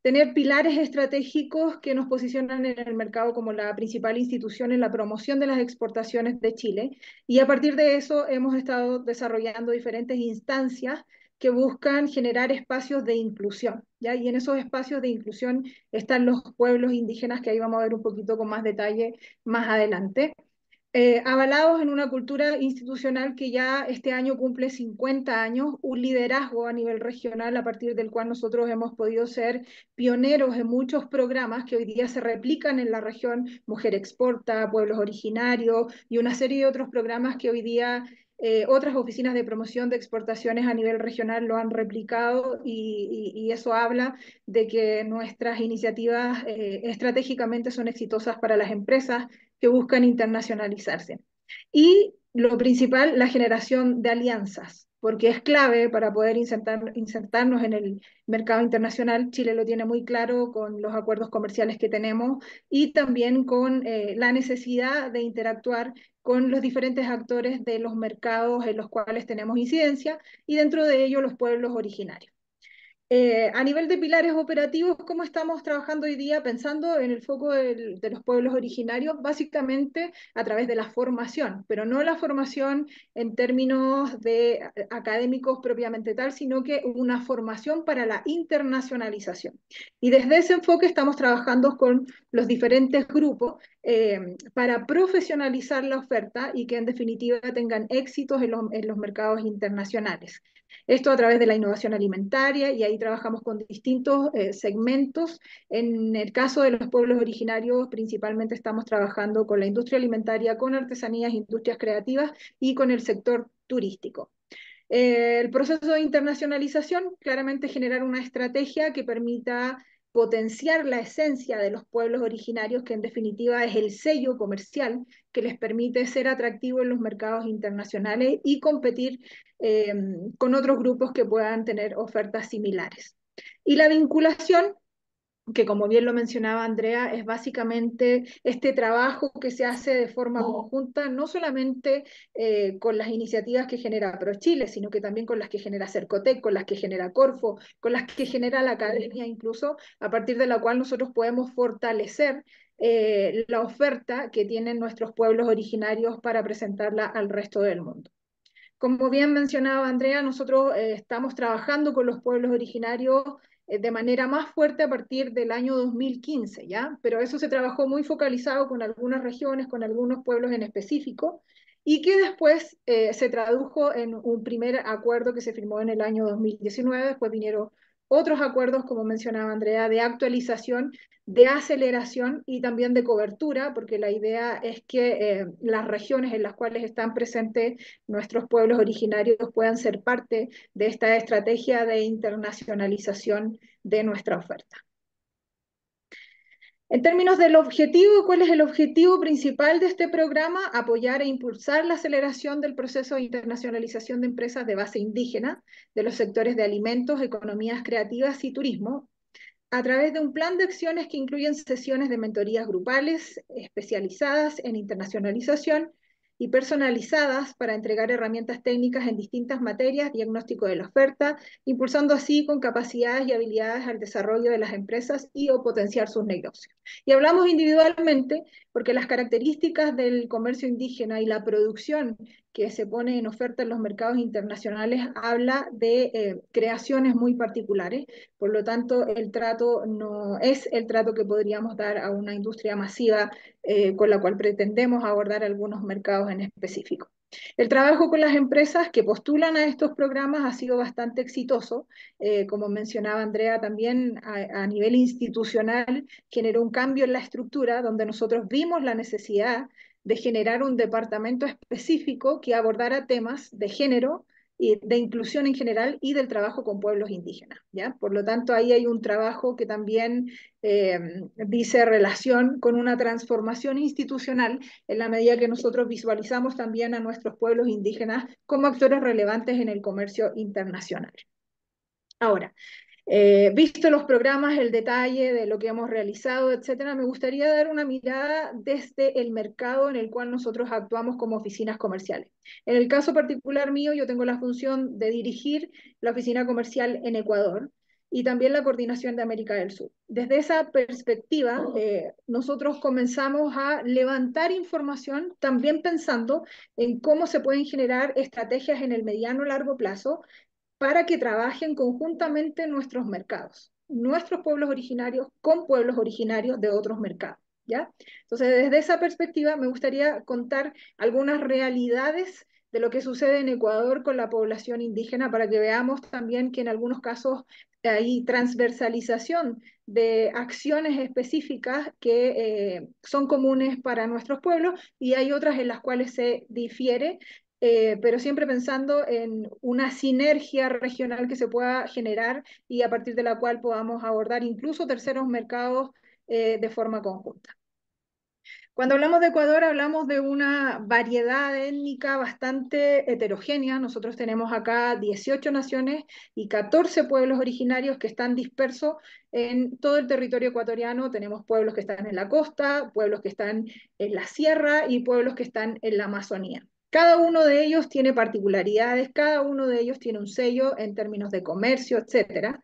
tener pilares estratégicos que nos posicionan en el mercado como la principal institución en la promoción de las exportaciones de Chile. Y a partir de eso hemos estado desarrollando diferentes instancias que buscan generar espacios de inclusión, ¿ya? Y en esos espacios de inclusión están los pueblos indígenas, que ahí vamos a ver un poquito con más detalle más adelante. Avalados en una cultura institucional que ya este año cumple 50 años, un liderazgo a nivel regional a partir del cual nosotros hemos podido ser pioneros en muchos programas que hoy día se replican en la región, Mujer Exporta, Pueblos Originarios y una serie de otros programas que hoy día otras oficinas de promoción de exportaciones a nivel regional lo han replicado y eso habla de que nuestras iniciativas estratégicamente son exitosas para las empresas que buscan internacionalizarse. Y lo principal, la generación de alianzas, porque es clave para poder insertarnos en el mercado internacional. Chile lo tiene muy claro con los acuerdos comerciales que tenemos y también con la necesidad de interactuar con los diferentes actores de los mercados en los cuales tenemos incidencia y dentro de ello los pueblos originarios. A nivel de pilares operativos, ¿cómo estamos trabajando hoy día pensando en el foco de los pueblos originarios? Básicamente a través de la formación, pero no la formación en términos de académicos propiamente tal, sino que una formación para la internacionalización. Y desde ese enfoque estamos trabajando con los diferentes grupos para profesionalizar la oferta y que en definitiva tengan éxitos en los mercados internacionales. Esto a través de la innovación alimentaria y ahí trabajamos con distintos segmentos. En el caso de los pueblos originarios, principalmente estamos trabajando con la industria alimentaria, con artesanías, industrias creativas y con el sector turístico. El proceso de internacionalización, claramente generar una estrategia que permita potenciar la esencia de los pueblos originarios, que en definitiva es el sello comercial que les permite ser atractivo en los mercados internacionales y competir con otros grupos que puedan tener ofertas similares. Y la vinculación, que como bien lo mencionaba Andrea, es básicamente este trabajo que se hace de forma conjunta, no solamente con las iniciativas que genera ProChile, sino que también con las que genera Cercotec, con las que genera Corfo, con las que genera la academia incluso, a partir de la cual nosotros podemos fortalecer la oferta que tienen nuestros pueblos originarios para presentarla al resto del mundo. Como bien mencionaba Andrea, nosotros estamos trabajando con los pueblos originarios de manera más fuerte a partir del año 2015, ¿ya? Pero eso se trabajó muy focalizado con algunas regiones, con algunos pueblos en específico, y que después se tradujo en un primer acuerdo que se firmó en el año 2019, después vinieron otros acuerdos, como mencionaba Andrea, de actualización, de aceleración y también de cobertura, porque la idea es que las regiones en las cuales están presentes nuestros pueblos originarios puedan ser parte de esta estrategia de internacionalización de nuestra oferta. En términos del objetivo, ¿cuál es el objetivo principal de este programa? Apoyar e impulsar la aceleración del proceso de internacionalización de empresas de base indígena, de los sectores de alimentos, economías creativas y turismo, a través de un plan de acciones que incluyen sesiones de mentorías grupales especializadas en internacionalización y personalizadas para entregar herramientas técnicas en distintas materias, diagnóstico de la oferta, impulsando así con capacidades y habilidades al desarrollo de las empresas y o potenciar sus negocios. Y hablamos individualmente porque las características del comercio indígena y la producción que se pone en oferta en los mercados internacionales habla de creaciones muy particulares, por lo tanto el trato no es el trato que podríamos dar a una industria masiva con la cual pretendemos abordar algunos mercados en específico. El trabajo con las empresas que postulan a estos programas ha sido bastante exitoso. Como mencionaba Andrea, también a nivel institucional generó un cambio en la estructura donde nosotros vimos la necesidad de generar un departamento específico que abordara temas de género y de inclusión en general y del trabajo con pueblos indígenas, ¿ya? Por lo tanto, ahí hay un trabajo que también dice relación con una transformación institucional en la medida que nosotros visualizamos también a nuestros pueblos indígenas como actores relevantes en el comercio internacional. Ahora, visto los programas, el detalle de lo que hemos realizado, etcétera, me gustaría dar una mirada desde el mercado en el cual nosotros actuamos como oficinas comerciales. En el caso particular mío, yo tengo la función de dirigir la oficina comercial en Ecuador y también la coordinación de América del Sur. Desde esa perspectiva, nosotros comenzamos a levantar información también pensando en cómo se pueden generar estrategias en el mediano largo plazo para que trabajen conjuntamente nuestros mercados, nuestros pueblos originarios con pueblos originarios de otros mercados, ¿ya? Entonces, desde esa perspectiva, me gustaría contar algunas realidades de lo que sucede en Ecuador con la población indígena para que veamos también que en algunos casos hay transversalización de acciones específicas que son comunes para nuestros pueblos y hay otras en las cuales se difiere, pero siempre pensando en una sinergia regional que se pueda generar y a partir de la cual podamos abordar incluso terceros mercados de forma conjunta. Cuando hablamos de Ecuador, hablamos de una variedad étnica bastante heterogénea. Nosotros tenemos acá 18 naciones y 14 pueblos originarios que están dispersos en todo el territorio ecuatoriano. Tenemos pueblos que están en la costa, pueblos que están en la sierra y pueblos que están en la Amazonía. Cada uno de ellos tiene particularidades, cada uno de ellos tiene un sello en términos de comercio, etcétera.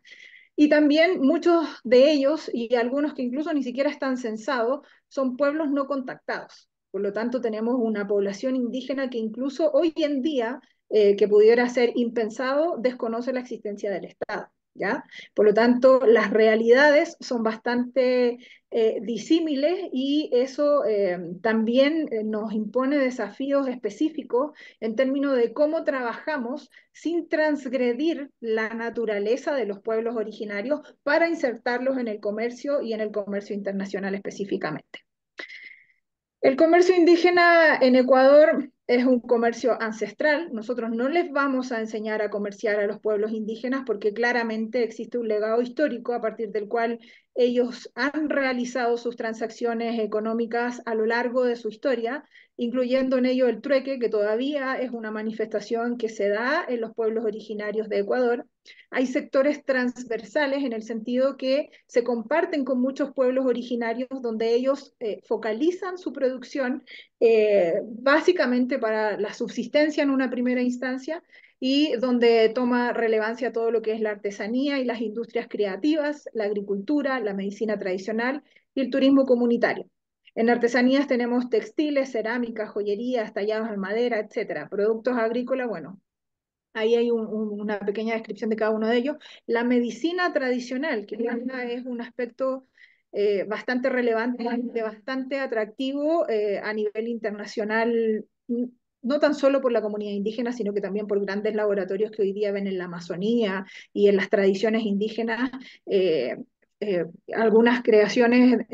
Y también muchos de ellos, y algunos que incluso ni siquiera están censados, son pueblos no contactados. Por lo tanto, tenemos una población indígena que incluso hoy en día, que pudiera ser impensado, desconoce la existencia del Estado, ¿ya? Por lo tanto, las realidades son bastante disímiles y eso también nos impone desafíos específicos en términos de cómo trabajamos sin transgredir la naturaleza de los pueblos originarios para insertarlos en el comercio y en el comercio internacional específicamente. El comercio indígena en Ecuador es un comercio ancestral. Nosotros no les vamos a enseñar a comerciar a los pueblos indígenas porque claramente existe un legado histórico a partir del cual ellos han realizado sus transacciones económicas a lo largo de su historia, incluyendo en ello el trueque, que todavía es una manifestación que se da en los pueblos originarios de Ecuador. Hay sectores transversales en el sentido que se comparten con muchos pueblos originarios donde ellos focalizan su producción básicamente para la subsistencia en una primera instancia y donde toma relevancia todo lo que es la artesanía y las industrias creativas, la agricultura, la medicina tradicional y el turismo comunitario. En artesanías tenemos textiles, cerámicas, joyerías, tallados en madera, etcétera. Productos agrícolas, bueno, Ahí hay una pequeña descripción de cada uno de ellos. La medicina tradicional, que es un aspecto bastante relevante, bastante atractivo a nivel internacional, no tan solo por la comunidad indígena, sino que también por grandes laboratorios que hoy día ven en la Amazonía y en las tradiciones indígenas, eh, algunas creaciones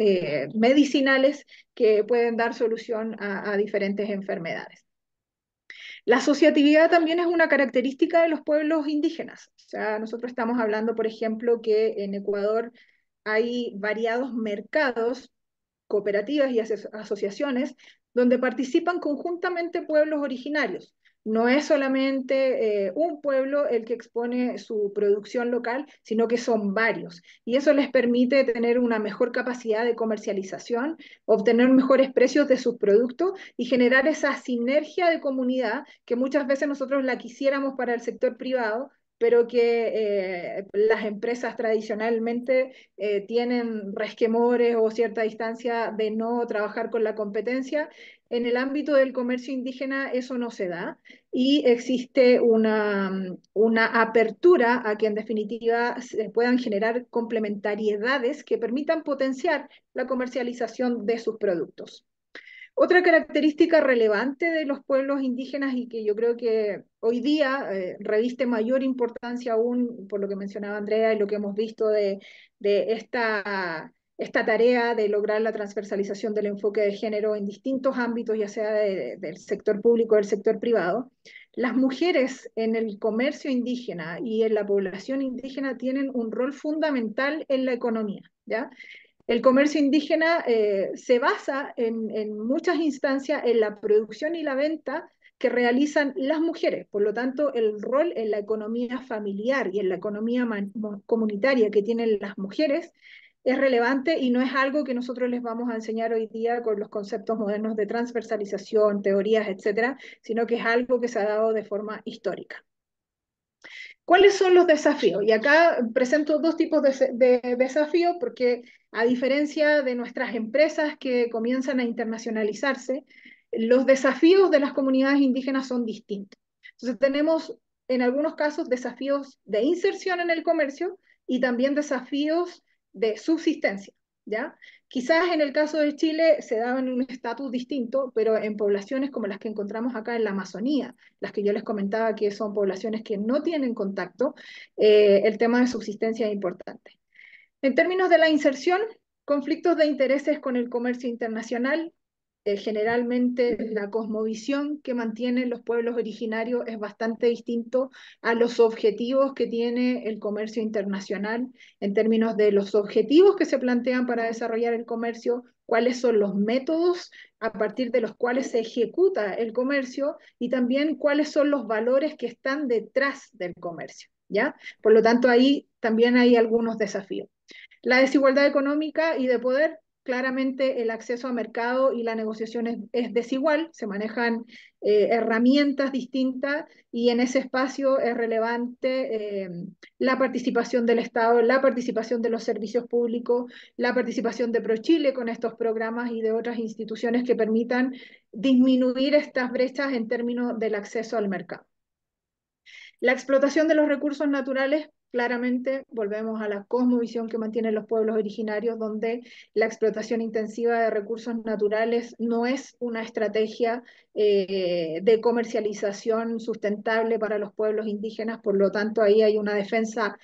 medicinales que pueden dar solución a diferentes enfermedades. La asociatividad también es una característica de los pueblos indígenas. O sea, nosotros estamos hablando, por ejemplo, que en Ecuador hay variados mercados, cooperativas y asociaciones donde participan conjuntamente pueblos originarios. No es solamente un pueblo el que expone su producción local, sino que son varios. Y eso les permite tener una mejor capacidad de comercialización, obtener mejores precios de sus productos y generar esa sinergia de comunidad que muchas veces nosotros la quisiéramos para el sector privado, pero que las empresas tradicionalmente tienen resquemores o cierta distancia de no trabajar con la competencia. En el ámbito del comercio indígena eso no se da y existe una apertura a que en definitiva se puedan generar complementariedades que permitan potenciar la comercialización de sus productos. Otra característica relevante de los pueblos indígenas y que yo creo que hoy día reviste mayor importancia aún por lo que mencionaba Andrea y lo que hemos visto de esta tarea de lograr la transversalización del enfoque de género en distintos ámbitos, ya sea del sector público o del sector privado. Las mujeres en el comercio indígena y en la población indígena tienen un rol fundamental en la economía, ¿ya? El comercio indígena se basa en muchas instancias en la producción y la venta que realizan las mujeres. Por lo tanto, el rol en la economía familiar y en la economía comunitaria que tienen las mujeres es relevante y no es algo que nosotros les vamos a enseñar hoy día con los conceptos modernos de transversalización, teorías, etcétera, sino que es algo que se ha dado de forma histórica. ¿Cuáles son los desafíos? Y acá presento dos tipos de desafíos porque a diferencia de nuestras empresas que comienzan a internacionalizarse, los desafíos de las comunidades indígenas son distintos. Entonces tenemos en algunos casos desafíos de inserción en el comercio y también desafíos de subsistencia, ¿ya? Quizás en el caso de Chile se daban un estatus distinto, pero en poblaciones como las que encontramos acá en la Amazonía, las que yo les comentaba que son poblaciones que no tienen contacto, el tema de subsistencia es importante. En términos de la inserción, conflictos de intereses con el comercio internacional, generalmente la cosmovisión que mantienen los pueblos originarios es bastante distinto a los objetivos que tiene el comercio internacional en términos de los objetivos que se plantean para desarrollar el comercio, cuáles son los métodos a partir de los cuales se ejecuta el comercio y también cuáles son los valores que están detrás del comercio, ¿ya? Por lo tanto, ahí también hay algunos desafíos. La desigualdad económica y de poder, claramente el acceso a mercado y la negociación es desigual, se manejan herramientas distintas y en ese espacio es relevante la participación del Estado, la participación de los servicios públicos, la participación de ProChile con estos programas y de otras instituciones que permitan disminuir estas brechas en términos del acceso al mercado. La explotación de los recursos naturales, claramente volvemos a la cosmovisión que mantienen los pueblos originarios, donde la explotación intensiva de recursos naturales no es una estrategia de comercialización sustentable para los pueblos indígenas, por lo tanto ahí hay una defensa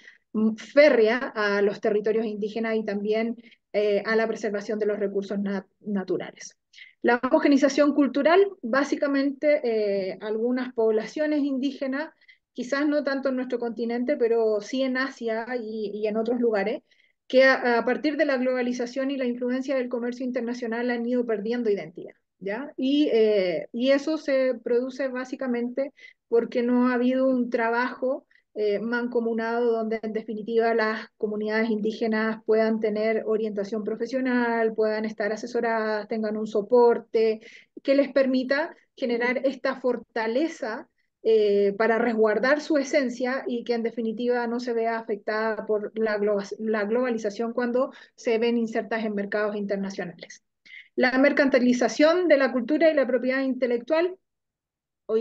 férrea a los territorios indígenas y también a la preservación de los recursos naturales. La homogenización cultural, básicamente algunas poblaciones indígenas quizás no tanto en nuestro continente, pero sí en Asia y en otros lugares, que a partir de la globalización y la influencia del comercio internacional han ido perdiendo identidad, ¿ya? Y eso se produce básicamente porque no ha habido un trabajo mancomunado donde en definitiva las comunidades indígenas puedan tener orientación profesional, puedan estar asesoradas, tengan un soporte que les permita generar esta fortaleza para resguardar su esencia y que en definitiva no se vea afectada por la globalización cuando se ven insertas en mercados internacionales. La mercantilización de la cultura y la propiedad intelectual,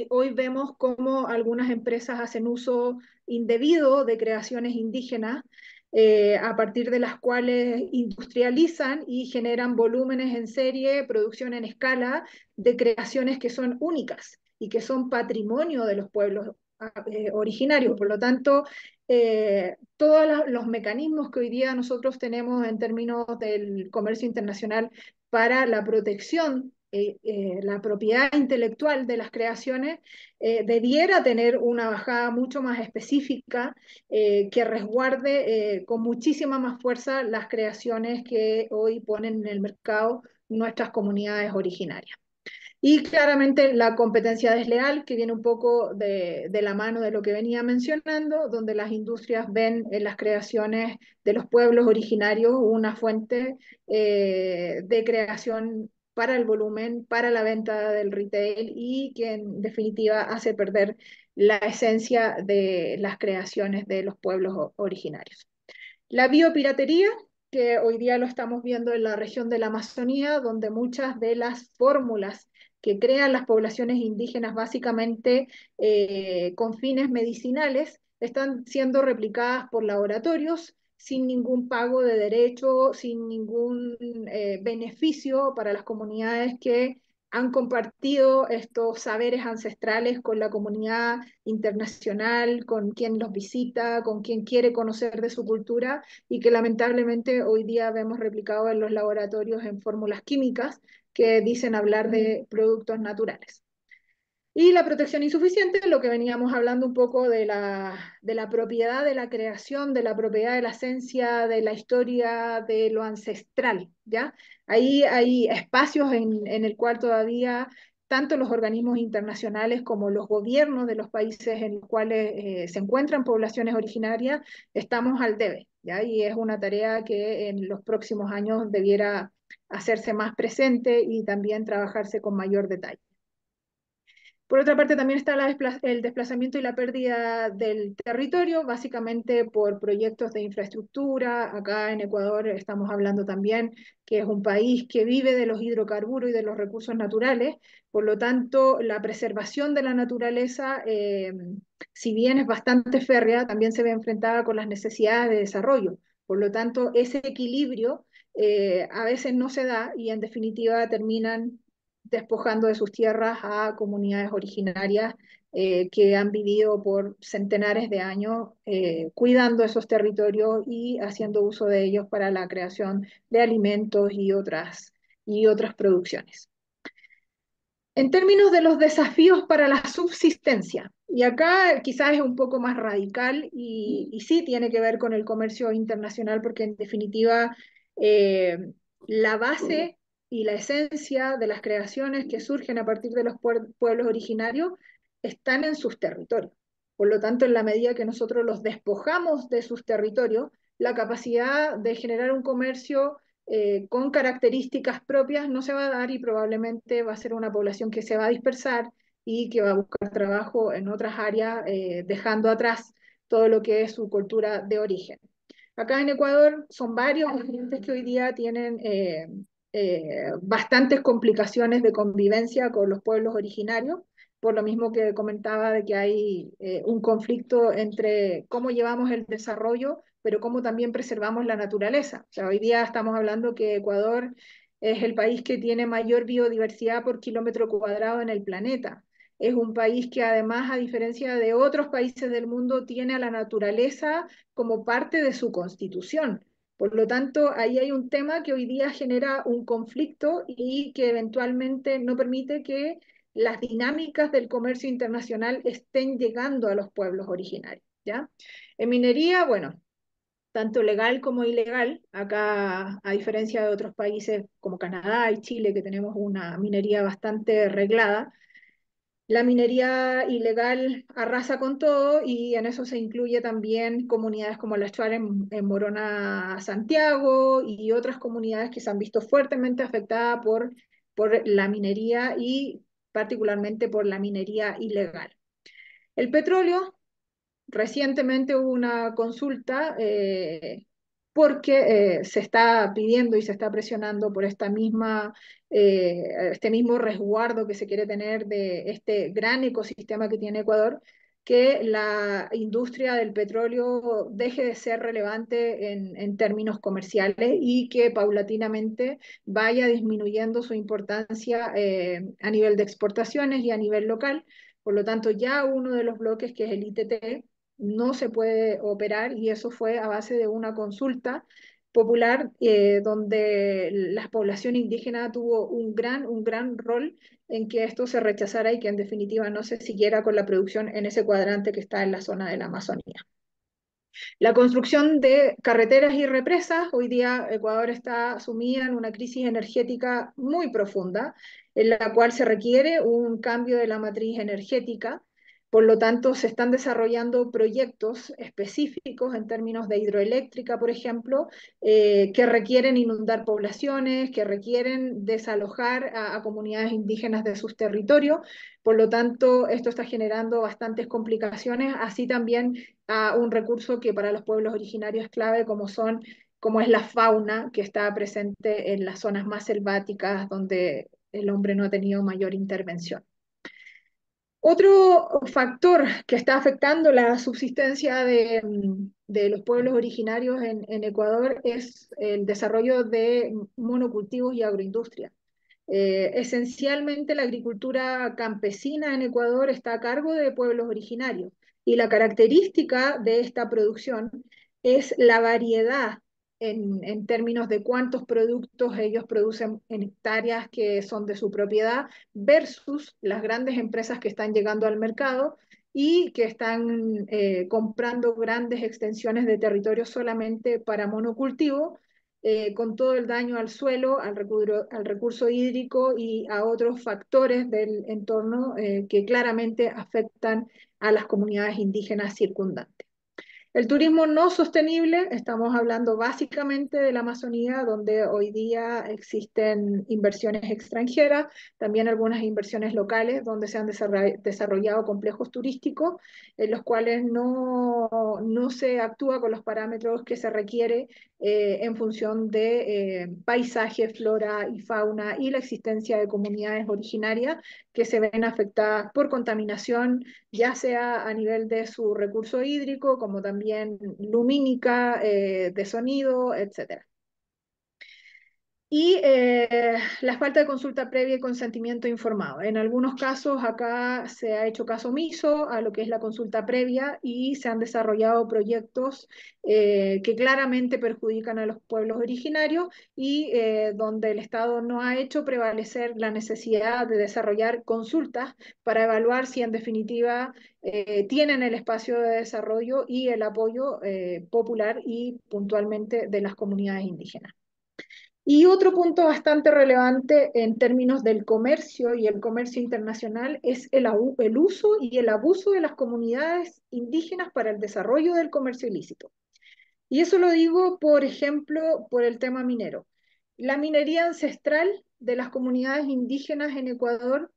Hoy vemos cómo algunas empresas hacen uso indebido de creaciones indígenas, a partir de las cuales industrializan y generan volúmenes en serie, producción en escala de creaciones que son únicas y que son patrimonio de los pueblos originarios. Por lo tanto, todos los mecanismos que hoy día nosotros tenemos en términos del comercio internacional para la protección, la propiedad intelectual de las creaciones, debiera tener una bajada mucho más específica, que resguarde con muchísima más fuerza las creaciones que hoy ponen en el mercado nuestras comunidades originarias. Y claramente la competencia desleal, que viene un poco de la mano de lo que venía mencionando, donde las industrias ven en las creaciones de los pueblos originarios una fuente de creación para el volumen, para la venta del retail, y que en definitiva hace perder la esencia de las creaciones de los pueblos originarios. La biopiratería, que hoy día lo estamos viendo en la región de la Amazonía, donde muchas de las fórmulas que crean las poblaciones indígenas, básicamente con fines medicinales, están siendo replicadas por laboratorios sin ningún pago de derecho, sin ningún beneficio para las comunidades que han compartido estos saberes ancestrales con la comunidad internacional, con quien los visita, con quien quiere conocer de su cultura, y que lamentablemente hoy día vemos replicado en los laboratorios en fórmulas químicas que dicen hablar de productos naturales. Y la protección insuficiente, lo que veníamos hablando un poco de la propiedad de la creación, de la propiedad de la esencia, de la historia, de lo ancestral, ¿ya? Ahí hay espacios en el cual todavía tanto los organismos internacionales como los gobiernos de los países en los cuales se encuentran poblaciones originarias, estamos al debe, ¿ya? Y es una tarea que en los próximos años debiera hacerse más presente y también trabajarse con mayor detalle. Por otra parte, también está el desplazamiento y la pérdida del territorio, básicamente por proyectos de infraestructura. Acá en Ecuador estamos hablando también que es un país que vive de los hidrocarburos y de los recursos naturales. Por lo tanto, la preservación de la naturaleza, si bien es bastante férrea, también se ve enfrentada con las necesidades de desarrollo. Por lo tanto, ese equilibrio a veces no se da, y en definitiva terminan despojando de sus tierras a comunidades originarias que han vivido por centenares de años cuidando esos territorios y haciendo uso de ellos para la creación de alimentos y otras producciones. En términos de los desafíos para la subsistencia, y acá quizás es un poco más radical y sí tiene que ver con el comercio internacional, porque en definitiva eh, la base y la esencia de las creaciones que surgen a partir de los pueblos originarios están en sus territorios. Por lo tanto, en la medida que nosotros los despojamos de sus territorios, la capacidad de generar un comercio con características propias no se va a dar, y probablemente va a ser una población que se va a dispersar y que va a buscar trabajo en otras áreas, dejando atrás todo lo que es su cultura de origen. Acá en Ecuador son varios los clientes que hoy día tienen bastantes complicaciones de convivencia con los pueblos originarios, por lo mismo que comentaba de que hay un conflicto entre cómo llevamos el desarrollo, pero cómo también preservamos la naturaleza. O sea, hoy día estamos hablando que Ecuador es el país que tiene mayor biodiversidad por kilómetro cuadrado en el planeta. Es un país que además, a diferencia de otros países del mundo, tiene a la naturaleza como parte de su constitución. Por lo tanto, ahí hay un tema que hoy día genera un conflicto y que eventualmente no permite que las dinámicas del comercio internacional estén llegando a los pueblos originarios, ¿ya? En minería, bueno, tanto legal como ilegal, acá a diferencia de otros países como Canadá y Chile, que tenemos una minería bastante reglada, la minería ilegal arrasa con todo, y en eso se incluye también comunidades como la Shuar en Morona, Santiago, y otras comunidades que se han visto fuertemente afectadas por la minería, y particularmente por la minería ilegal. El petróleo, recientemente hubo una consulta porque se está pidiendo y se está presionando por este mismo resguardo que se quiere tener de este gran ecosistema que tiene Ecuador, que la industria del petróleo deje de ser relevante en términos comerciales y que paulatinamente vaya disminuyendo su importancia a nivel de exportaciones y a nivel local. Por lo tanto, ya uno de los bloques, que es el ITT, no se puede operar, y eso fue a base de una consulta popular donde la población indígena tuvo un gran rol en que esto se rechazara y que en definitiva no se siguiera con la producción en ese cuadrante que está en la zona de la Amazonía. La construcción de carreteras y represas. Hoy día Ecuador está sumida en una crisis energética muy profunda, en la cual se requiere un cambio de la matriz energética. Por lo tanto, se están desarrollando proyectos específicos en términos de hidroeléctrica, por ejemplo, que requieren inundar poblaciones, que requieren desalojar a comunidades indígenas de sus territorios. Por lo tanto, esto está generando bastantes complicaciones, así también a un recurso que para los pueblos originarios es clave, como es la fauna que está presente en las zonas más selváticas donde el hombre no ha tenido mayor intervención. Otro factor que está afectando la subsistencia de los pueblos originarios en Ecuador es el desarrollo de monocultivos y agroindustria. Esencialmente la agricultura campesina en Ecuador está a cargo de pueblos originarios, y la característica de esta producción es la variedad en términos de cuántos productos ellos producen en hectáreas que son de su propiedad versus las grandes empresas que están llegando al mercado y que están comprando grandes extensiones de territorio solamente para monocultivo, con todo el daño al suelo, al recurso hídrico y a otros factores del entorno que claramente afectan a las comunidades indígenas circundantes. El turismo no sostenible, estamos hablando básicamente de la Amazonía, donde hoy día existen inversiones extranjeras, también algunas inversiones locales, donde se han desarrollado complejos turísticos, en los cuales no se actúa con los parámetros que se requiere en función de paisaje, flora y fauna, y la existencia de comunidades originarias que se ven afectadas por contaminación, ya sea a nivel de su recurso hídrico, como también lumínica, de sonido, etc. Y la falta de consulta previa y consentimiento informado. En algunos casos acá se ha hecho caso omiso a lo que es la consulta previa y se han desarrollado proyectos que claramente perjudican a los pueblos originarios y donde el Estado no ha hecho prevalecer la necesidad de desarrollar consultas para evaluar si en definitiva tienen el espacio de desarrollo y el apoyo popular y puntualmente de las comunidades indígenas. Y otro punto bastante relevante en términos del comercio y el comercio internacional es el uso y el abuso de las comunidades indígenas para el desarrollo del comercio ilícito. Y eso lo digo, por ejemplo, por el tema minero. La minería ancestral de las comunidades indígenas en Ecuador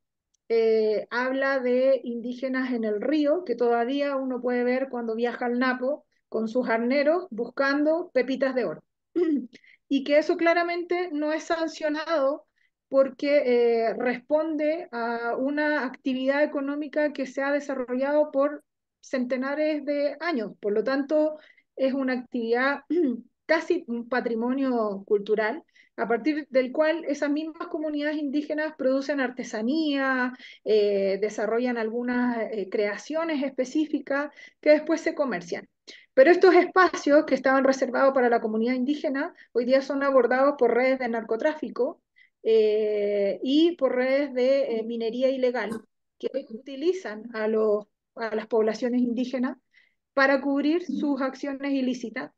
habla de indígenas en el río, que todavía uno puede ver cuando viaja al Napo con sus arneros buscando pepitas de oro. Y que eso claramente no es sancionado porque responde a una actividad económica que se ha desarrollado por centenares de años. Por lo tanto, es una actividad casi un patrimonio cultural, a partir del cual esas mismas comunidades indígenas producen artesanía, desarrollan algunas creaciones específicas que después se comercian. Pero estos espacios que estaban reservados para la comunidad indígena hoy día son abordados por redes de narcotráfico y por redes de minería ilegal que utilizan a las poblaciones indígenas para cubrir sus acciones ilícitas,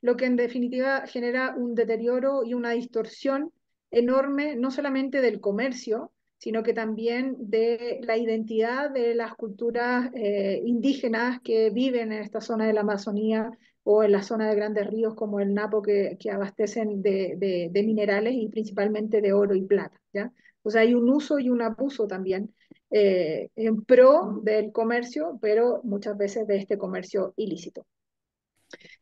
lo que en definitiva genera un deterioro y una distorsión enorme, no solamente del comercio, sino que también de la identidad de las culturas indígenas que viven en esta zona de la Amazonía o en la zona de grandes ríos como el Napo, que abastecen de minerales y principalmente de oro y plata, ¿ya? O sea, hay un uso y un abuso también en pro del comercio, pero muchas veces de este comercio ilícito.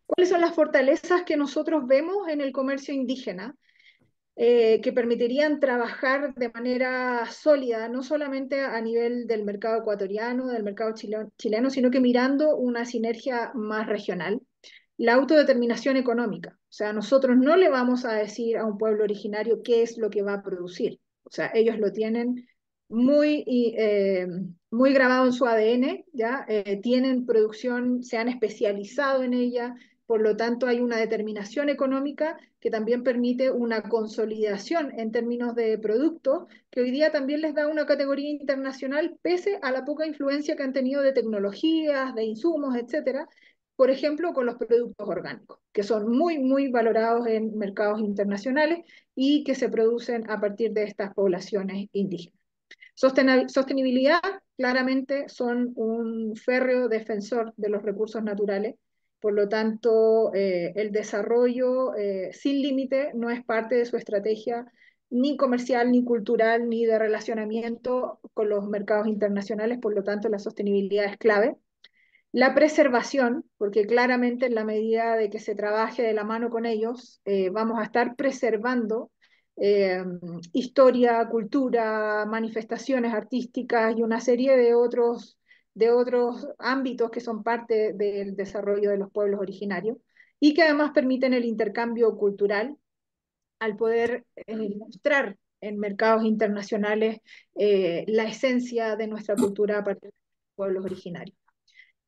¿Cuáles son las fortalezas que nosotros vemos en el comercio indígena? Que permitirían trabajar de manera sólida, no solamente a nivel del mercado ecuatoriano, del mercado chileno, sino que mirando una sinergia más regional. La autodeterminación económica, o sea, nosotros no le vamos a decir a un pueblo originario qué es lo que va a producir, o sea, ellos lo tienen muy, muy grabado en su ADN, ¿ya? Tienen producción, se han especializado en ella, por lo tanto hay una determinación económica que también permite una consolidación en términos de productos, que hoy día también les da una categoría internacional, pese a la poca influencia que han tenido de tecnologías, de insumos, etcétera, por ejemplo, con los productos orgánicos, que son muy, muy valorados en mercados internacionales y que se producen a partir de estas poblaciones indígenas. Sostenibilidad, claramente, son un férreo defensor de los recursos naturales. Por lo tanto, el desarrollo sin límite no es parte de su estrategia ni comercial, ni cultural, ni de relacionamiento con los mercados internacionales. Por lo tanto, la sostenibilidad es clave. La preservación, porque claramente en la medida de que se trabaje de la mano con ellos, vamos a estar preservando eh, historia, cultura, manifestaciones artísticas y una serie de otros ámbitos que son parte del desarrollo de los pueblos originarios y que además permiten el intercambio cultural al poder mostrar en mercados internacionales la esencia de nuestra cultura a partir de los pueblos originarios.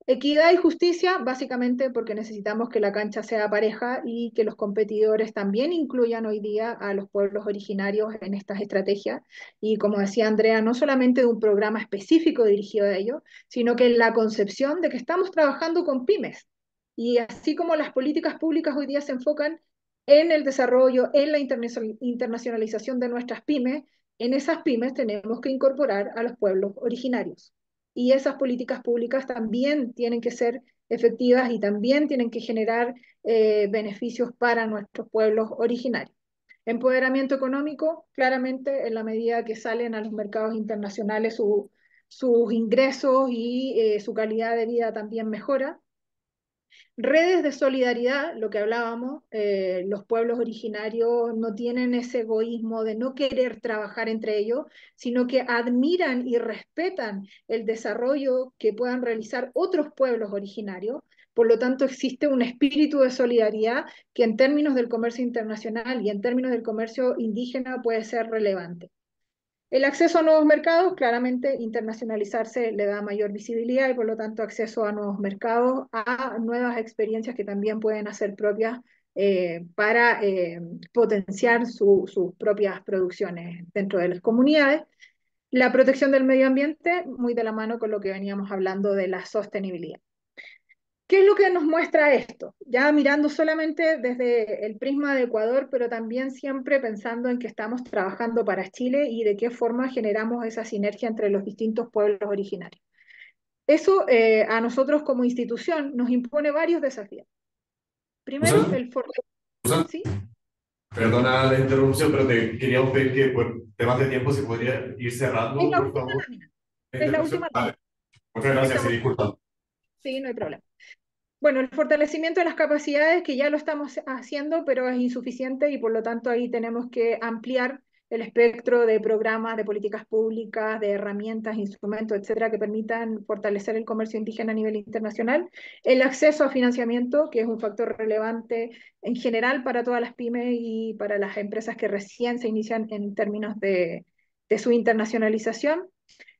Equidad y justicia, básicamente porque necesitamos que la cancha sea pareja y que los competidores también incluyan hoy día a los pueblos originarios en estas estrategias. Y como decía Andrea, no solamente de un programa específico dirigido a ellos, sino que en la concepción de que estamos trabajando con pymes. Y así como las políticas públicas hoy día se enfocan en el desarrollo, en la internacionalización de nuestras pymes, en esas pymes tenemos que incorporar a los pueblos originarios y esas políticas públicas también tienen que ser efectivas y también tienen que generar beneficios para nuestros pueblos originarios. Empoderamiento económico, claramente en la medida que salen a los mercados internacionales sus ingresos y su calidad de vida también mejora. Redes de solidaridad, lo que hablábamos, los pueblos originarios no tienen ese egoísmo de no querer trabajar entre ellos, sino que admiran y respetan el desarrollo que puedan realizar otros pueblos originarios. Por lo tanto, existe un espíritu de solidaridad que en términos del comercio internacional y en términos del comercio indígena puede ser relevante. El acceso a nuevos mercados, claramente internacionalizarse le da mayor visibilidad y por lo tanto acceso a nuevos mercados, a nuevas experiencias que también pueden hacer propias para potenciar sus propias producciones dentro de las comunidades. La protección del medio ambiente, muy de la mano con lo que veníamos hablando de la sostenibilidad. ¿Qué es lo que nos muestra esto? Ya mirando solamente desde el prisma de Ecuador, pero también siempre pensando en que estamos trabajando para Chile y de qué forma generamos esa sinergia entre los distintos pueblos originarios. Eso a nosotros como institución nos impone varios desafíos. Primero, Susan, el Susan, ¿sí? perdona la interrupción, pero te queríamos pedir que por temas de tiempo se podría ir Es cerrando, la por última favor, lámina. la Es la interrupción. última lámina. Vale, muchas gracias y Estamos... disculpa. Sí, no hay problema. Bueno, el fortalecimiento de las capacidades, que ya lo estamos haciendo, pero es insuficiente y por lo tanto ahí tenemos que ampliar el espectro de programas, de políticas públicas, de herramientas, instrumentos, etcétera, que permitan fortalecer el comercio indígena a nivel internacional. El acceso a financiamiento, que es un factor relevante en general para todas las pymes y para las empresas que recién se inician en términos de su internacionalización.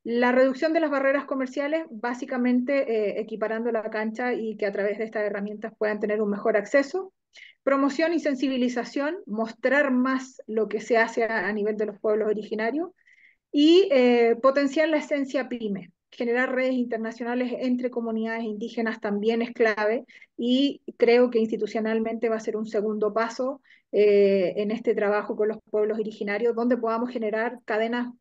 La reducción de las barreras comerciales, básicamente equiparando la cancha y que a través de estas herramientas puedan tener un mejor acceso. Promoción y sensibilización, mostrar más lo que se hace a nivel de los pueblos originarios y potenciar la esencia PYME. Generar redes internacionales entre comunidades indígenas también es clave y creo que institucionalmente va a ser un segundo paso en este trabajo con los pueblos originarios, donde podamos generar cadenas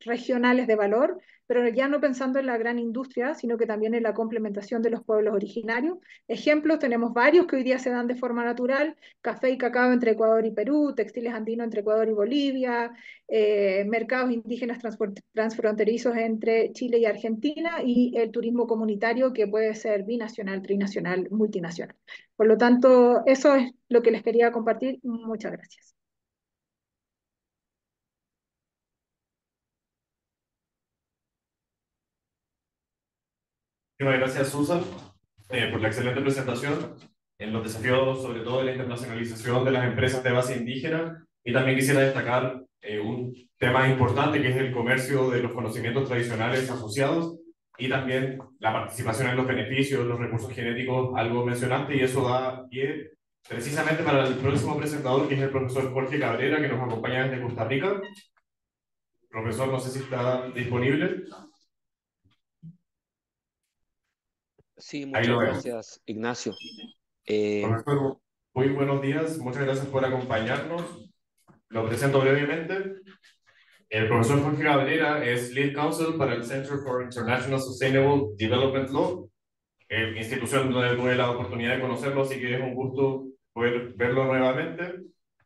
regionales de valor, pero ya no pensando en la gran industria, sino que también en la complementación de los pueblos originarios. Ejemplos, tenemos varios que hoy día se dan de forma natural: café y cacao entre Ecuador y Perú, textiles andinos entre Ecuador y Bolivia, mercados indígenas transfronterizos entre Chile y Argentina, y el turismo comunitario, que puede ser binacional, trinacional, multinacional. Por lo tanto, eso es lo que les quería compartir. Muchas gracias. Muchas gracias, Susan, por la excelente presentación en los desafíos, sobre todo de la internacionalización de las empresas de base indígena. Y también quisiera destacar un tema importante, que es el comercio de los conocimientos tradicionales asociados, y también la participación en los beneficios, los recursos genéticos, algo mencionaste, y eso da pie precisamente para el próximo presentador, que es el profesor Jorge Cabrera, que nos acompaña desde Costa Rica. Profesor, no sé si está disponible. Sí, Ahí muchas lo vemos. gracias, Ignacio. Profesor, muy buenos días, muchas gracias por acompañarnos. Lo presento brevemente. El profesor Jorge Cabrera es Lead Counsel para el Center for International Sustainable Development Law, institución donde tuve la oportunidad de conocerlo, así que es un gusto poder verlo nuevamente.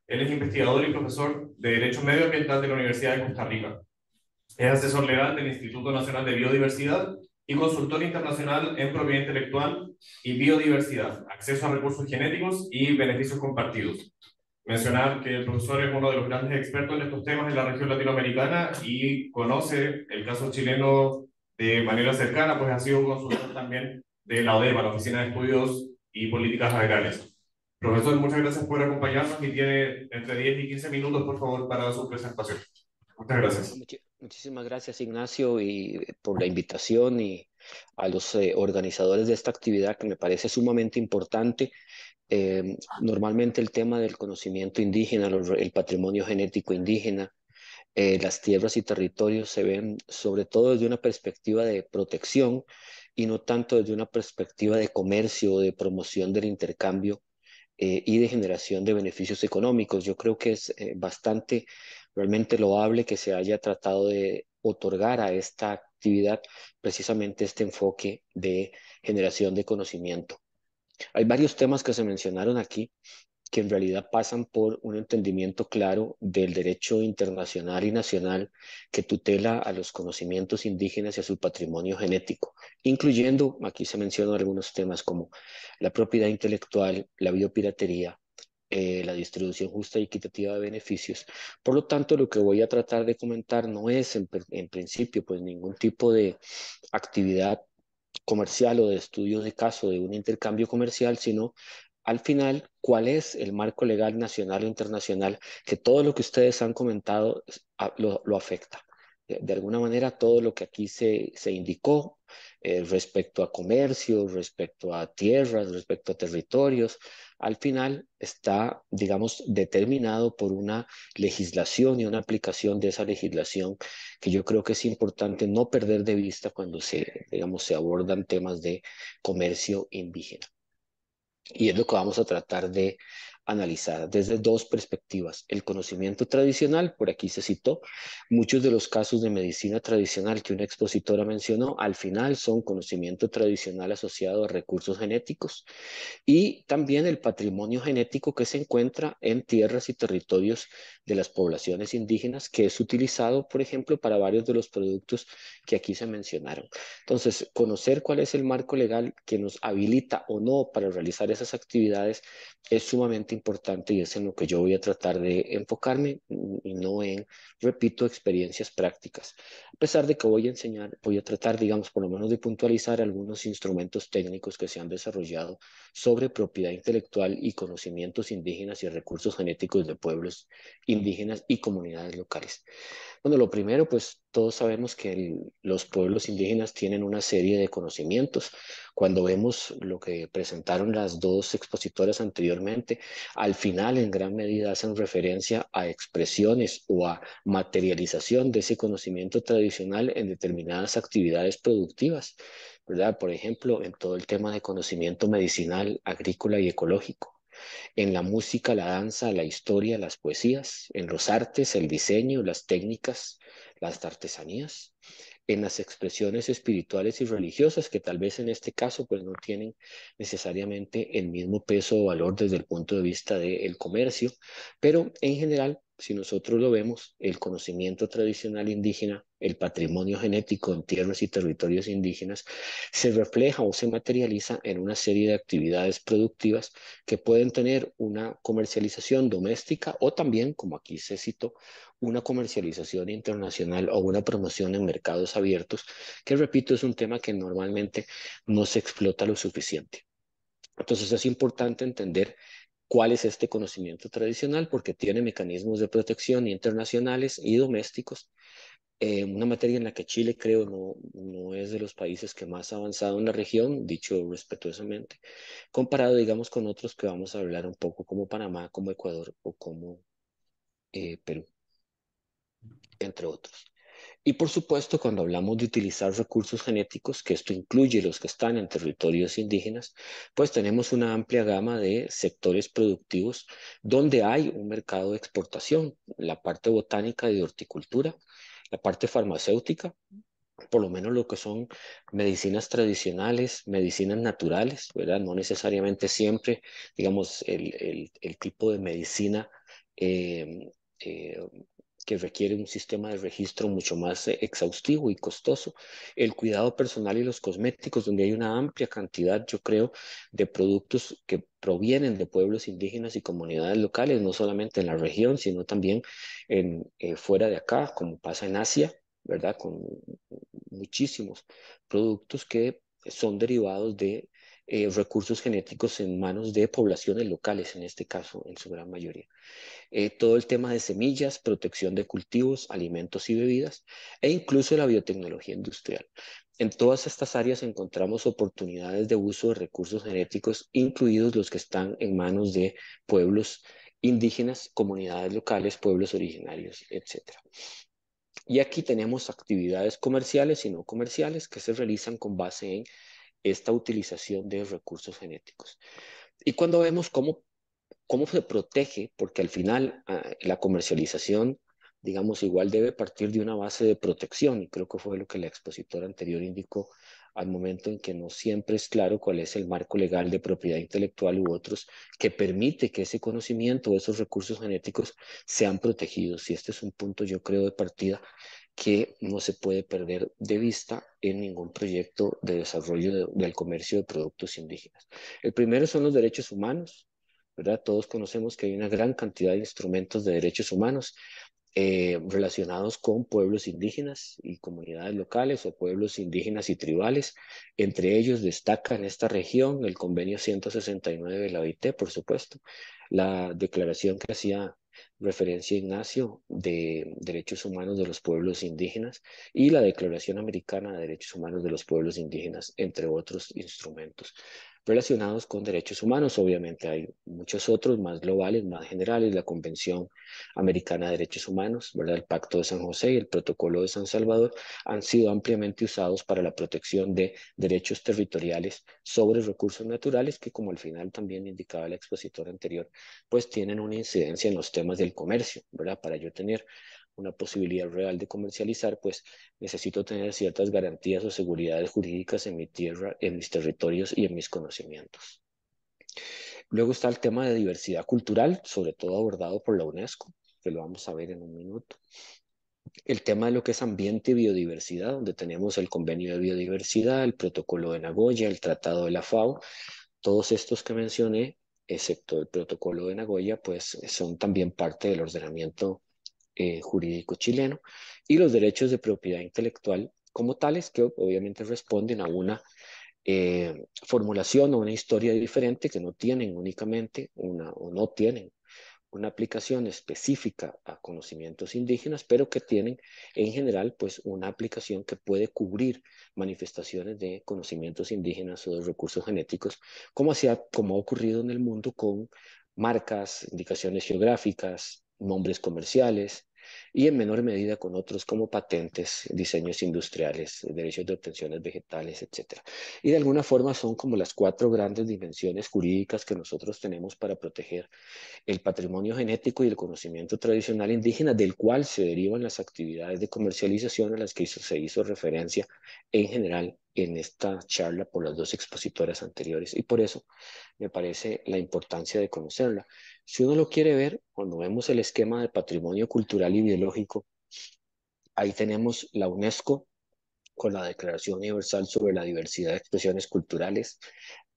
Él es investigador y profesor de Derecho Medioambiental de la Universidad de Costa Rica. Es asesor legal del Instituto Nacional de Biodiversidad y consultor internacional en propiedad intelectual y biodiversidad, acceso a recursos genéticos y beneficios compartidos. Mencionar que el profesor es uno de los grandes expertos en estos temas en la región latinoamericana y conoce el caso chileno de manera cercana, pues ha sido consultor también de la ODEPA, la Oficina de Estudios y Políticas Agrarias. Profesor, muchas gracias por acompañarnos y tiene entre 10 y 15 minutos, por favor, para su presentación. Muchas gracias. Muchísimas gracias, Ignacio, y por la invitación, y a los organizadores de esta actividad, que me parece sumamente importante. Normalmente el tema del conocimiento indígena, el patrimonio genético indígena, las tierras y territorios se ven sobre todo desde una perspectiva de protección y no tanto desde una perspectiva de comercio, de promoción del intercambio y de generación de beneficios económicos. Yo creo que es bastante realmente loable que se haya tratado de otorgar a esta actividad precisamente este enfoque de generación de conocimiento. Hay varios temas que se mencionaron aquí que en realidad pasan por un entendimiento claro del derecho internacional y nacional que tutela a los conocimientos indígenas y a su patrimonio genético, incluyendo, aquí se mencionan algunos temas como la propiedad intelectual, la biopiratería, la distribución justa y equitativa de beneficios. Por lo tanto, lo que voy a tratar de comentar no es en principio pues ningún tipo de actividad comercial o de estudio de caso de un intercambio comercial, sino al final cuál es el marco legal nacional o internacional que todo lo que ustedes han comentado lo afecta. De alguna manera, todo lo que aquí se indicó respecto a comercio, respecto a tierras, respecto a territorios, al final está, digamos, determinado por una legislación y una aplicación de esa legislación que yo creo que es importante no perder de vista cuando digamos, se abordan temas de comercio indígena. Y es lo que vamos a tratar de analizar desde dos perspectivas. El conocimiento tradicional, por aquí se citó, muchos de los casos de medicina tradicional que una expositora mencionó, al final son conocimiento tradicional asociado a recursos genéticos, y también el patrimonio genético que se encuentra en tierras y territorios de las poblaciones indígenas, que es utilizado, por ejemplo, para varios de los productos que aquí se mencionaron. Entonces, conocer cuál es el marco legal que nos habilita o no para realizar esas actividades es sumamente importante, y es en lo que yo voy a tratar de enfocarme, y no en, repito, experiencias prácticas. A pesar de que voy a tratar, digamos, por lo menos de puntualizar algunos instrumentos técnicos que se han desarrollado sobre propiedad intelectual y conocimientos indígenas y recursos genéticos de pueblos indígenas y comunidades locales. Bueno, lo primero, pues todos sabemos que los pueblos indígenas tienen una serie de conocimientos. Cuando vemos lo que presentaron las dos expositoras anteriormente, al final en gran medida hacen referencia a expresiones o a materialización de ese conocimiento tradicional en determinadas actividades productivas, ¿verdad? Por ejemplo, en todo el tema de conocimiento medicinal, agrícola y ecológico. en la música, la danza, la historia, las poesías, en los artes, el diseño, las técnicas, las artesanías, en las expresiones espirituales y religiosas, que tal vez en este caso pues no tienen necesariamente el mismo peso o valor desde el punto de vista del comercio, pero en general, si nosotros lo vemos, el conocimiento tradicional indígena, el patrimonio genético en tierras y territorios indígenas, se refleja o se materializa en una serie de actividades productivas que pueden tener una comercialización doméstica o también, como aquí se citó, una comercialización internacional o una promoción en mercados abiertos, que repito, es un tema que normalmente no se explota lo suficiente. Entonces es importante entender cuál es este conocimiento tradicional porque tiene mecanismos de protección internacionales y domésticos. Una materia en la que Chile creo no es de los países que más ha avanzado en la región, dicho respetuosamente, comparado digamos con otros que vamos a hablar un poco como Panamá, como Ecuador o como Perú, entre otros. Y por supuesto, cuando hablamos de utilizar recursos genéticos, que esto incluye los que están en territorios indígenas, pues tenemos una amplia gama de sectores productivos donde hay un mercado de exportación, la parte botánica y de horticultura, la parte farmacéutica, por lo menos lo que son medicinas tradicionales, medicinas naturales, ¿verdad? No necesariamente siempre, digamos, el tipo de medicina eh, eh, que requiere un sistema de registro mucho más exhaustivo y costoso. El cuidado personal y los cosméticos, donde hay una amplia cantidad, yo creo, de productos que provienen de pueblos indígenas y comunidades locales, no solamente en la región, sino también fuera de acá, como pasa en Asia, ¿verdad? Con muchísimos productos que son derivados de recursos genéticos en manos de poblaciones locales, en este caso, en su gran mayoría. Todo el tema de semillas, protección de cultivos, alimentos y bebidas, e incluso la biotecnología industrial. En todas estas áreas encontramos oportunidades de uso de recursos genéticos, incluidos los que están en manos de pueblos indígenas, comunidades locales, pueblos originarios, etc. Y aquí tenemos actividades comerciales y no comerciales que se realizan con base en esta utilización de recursos genéticos. Y cuando vemos cómo se protege, porque al final la comercialización, digamos, igual debe partir de una base de protección, y creo que fue lo que la expositora anterior indicó al momento en que no siempre es claro cuál es el marco legal de propiedad intelectual u otros que permite que ese conocimiento o esos recursos genéticos sean protegidos. Y este es un punto, yo creo, de partida que no se puede perder de vista en ningún proyecto de desarrollo del comercio de productos indígenas. El primero son los derechos humanos, ¿verdad? Todos conocemos que hay una gran cantidad de instrumentos de derechos humanos relacionados con pueblos indígenas y comunidades locales o pueblos indígenas y tribales. Entre ellos destaca en esta región el convenio 169 de la OIT, por supuesto, la declaración que hacía referencia a Ignacio de derechos humanos de los pueblos indígenas y la Declaración Americana de Derechos Humanos de los Pueblos Indígenas, entre otros instrumentos relacionados con derechos humanos. Obviamente hay muchos otros más globales, más generales, la Convención Americana de Derechos Humanos, ¿verdad? El Pacto de San José y el Protocolo de San Salvador han sido ampliamente usados para la protección de derechos territoriales sobre recursos naturales que, como al final también indicaba el expositor anterior, pues tienen una incidencia en los temas del comercio, ¿verdad? Para yo tener una posibilidad real de comercializar, pues necesito tener ciertas garantías o seguridades jurídicas en mi tierra, en mis territorios y en mis conocimientos. Luego está el tema de diversidad cultural, sobre todo abordado por la UNESCO, que lo vamos a ver en un minuto. El tema de lo que es ambiente y biodiversidad, donde tenemos el convenio de biodiversidad, el protocolo de Nagoya, el tratado de la FAO, todos estos que mencioné, excepto el protocolo de Nagoya, pues son también parte del ordenamiento jurídico chileno, y los derechos de propiedad intelectual como tales que obviamente responden a una formulación o una historia diferente que no tienen únicamente o no tienen una aplicación específica a conocimientos indígenas, pero que tienen en general pues una aplicación que puede cubrir manifestaciones de conocimientos indígenas o de recursos genéticos, como ha ocurrido en el mundo con marcas, indicaciones geográficas, nombres comerciales, y en menor medida con otros como patentes, diseños industriales, derechos de obtenciones vegetales, etc. Y de alguna forma son como las 4 grandes dimensiones jurídicas que nosotros tenemos para proteger el patrimonio genético y el conocimiento tradicional indígena, del cual se derivan las actividades de comercialización a las que se hizo referencia en general en esta charla por las 2 expositoras anteriores. Y por eso me parece la importancia de conocerla. Si uno lo quiere ver, cuando vemos el esquema de patrimonio cultural y biológico, ahí tenemos la UNESCO con la Declaración Universal sobre la Diversidad de Expresiones Culturales,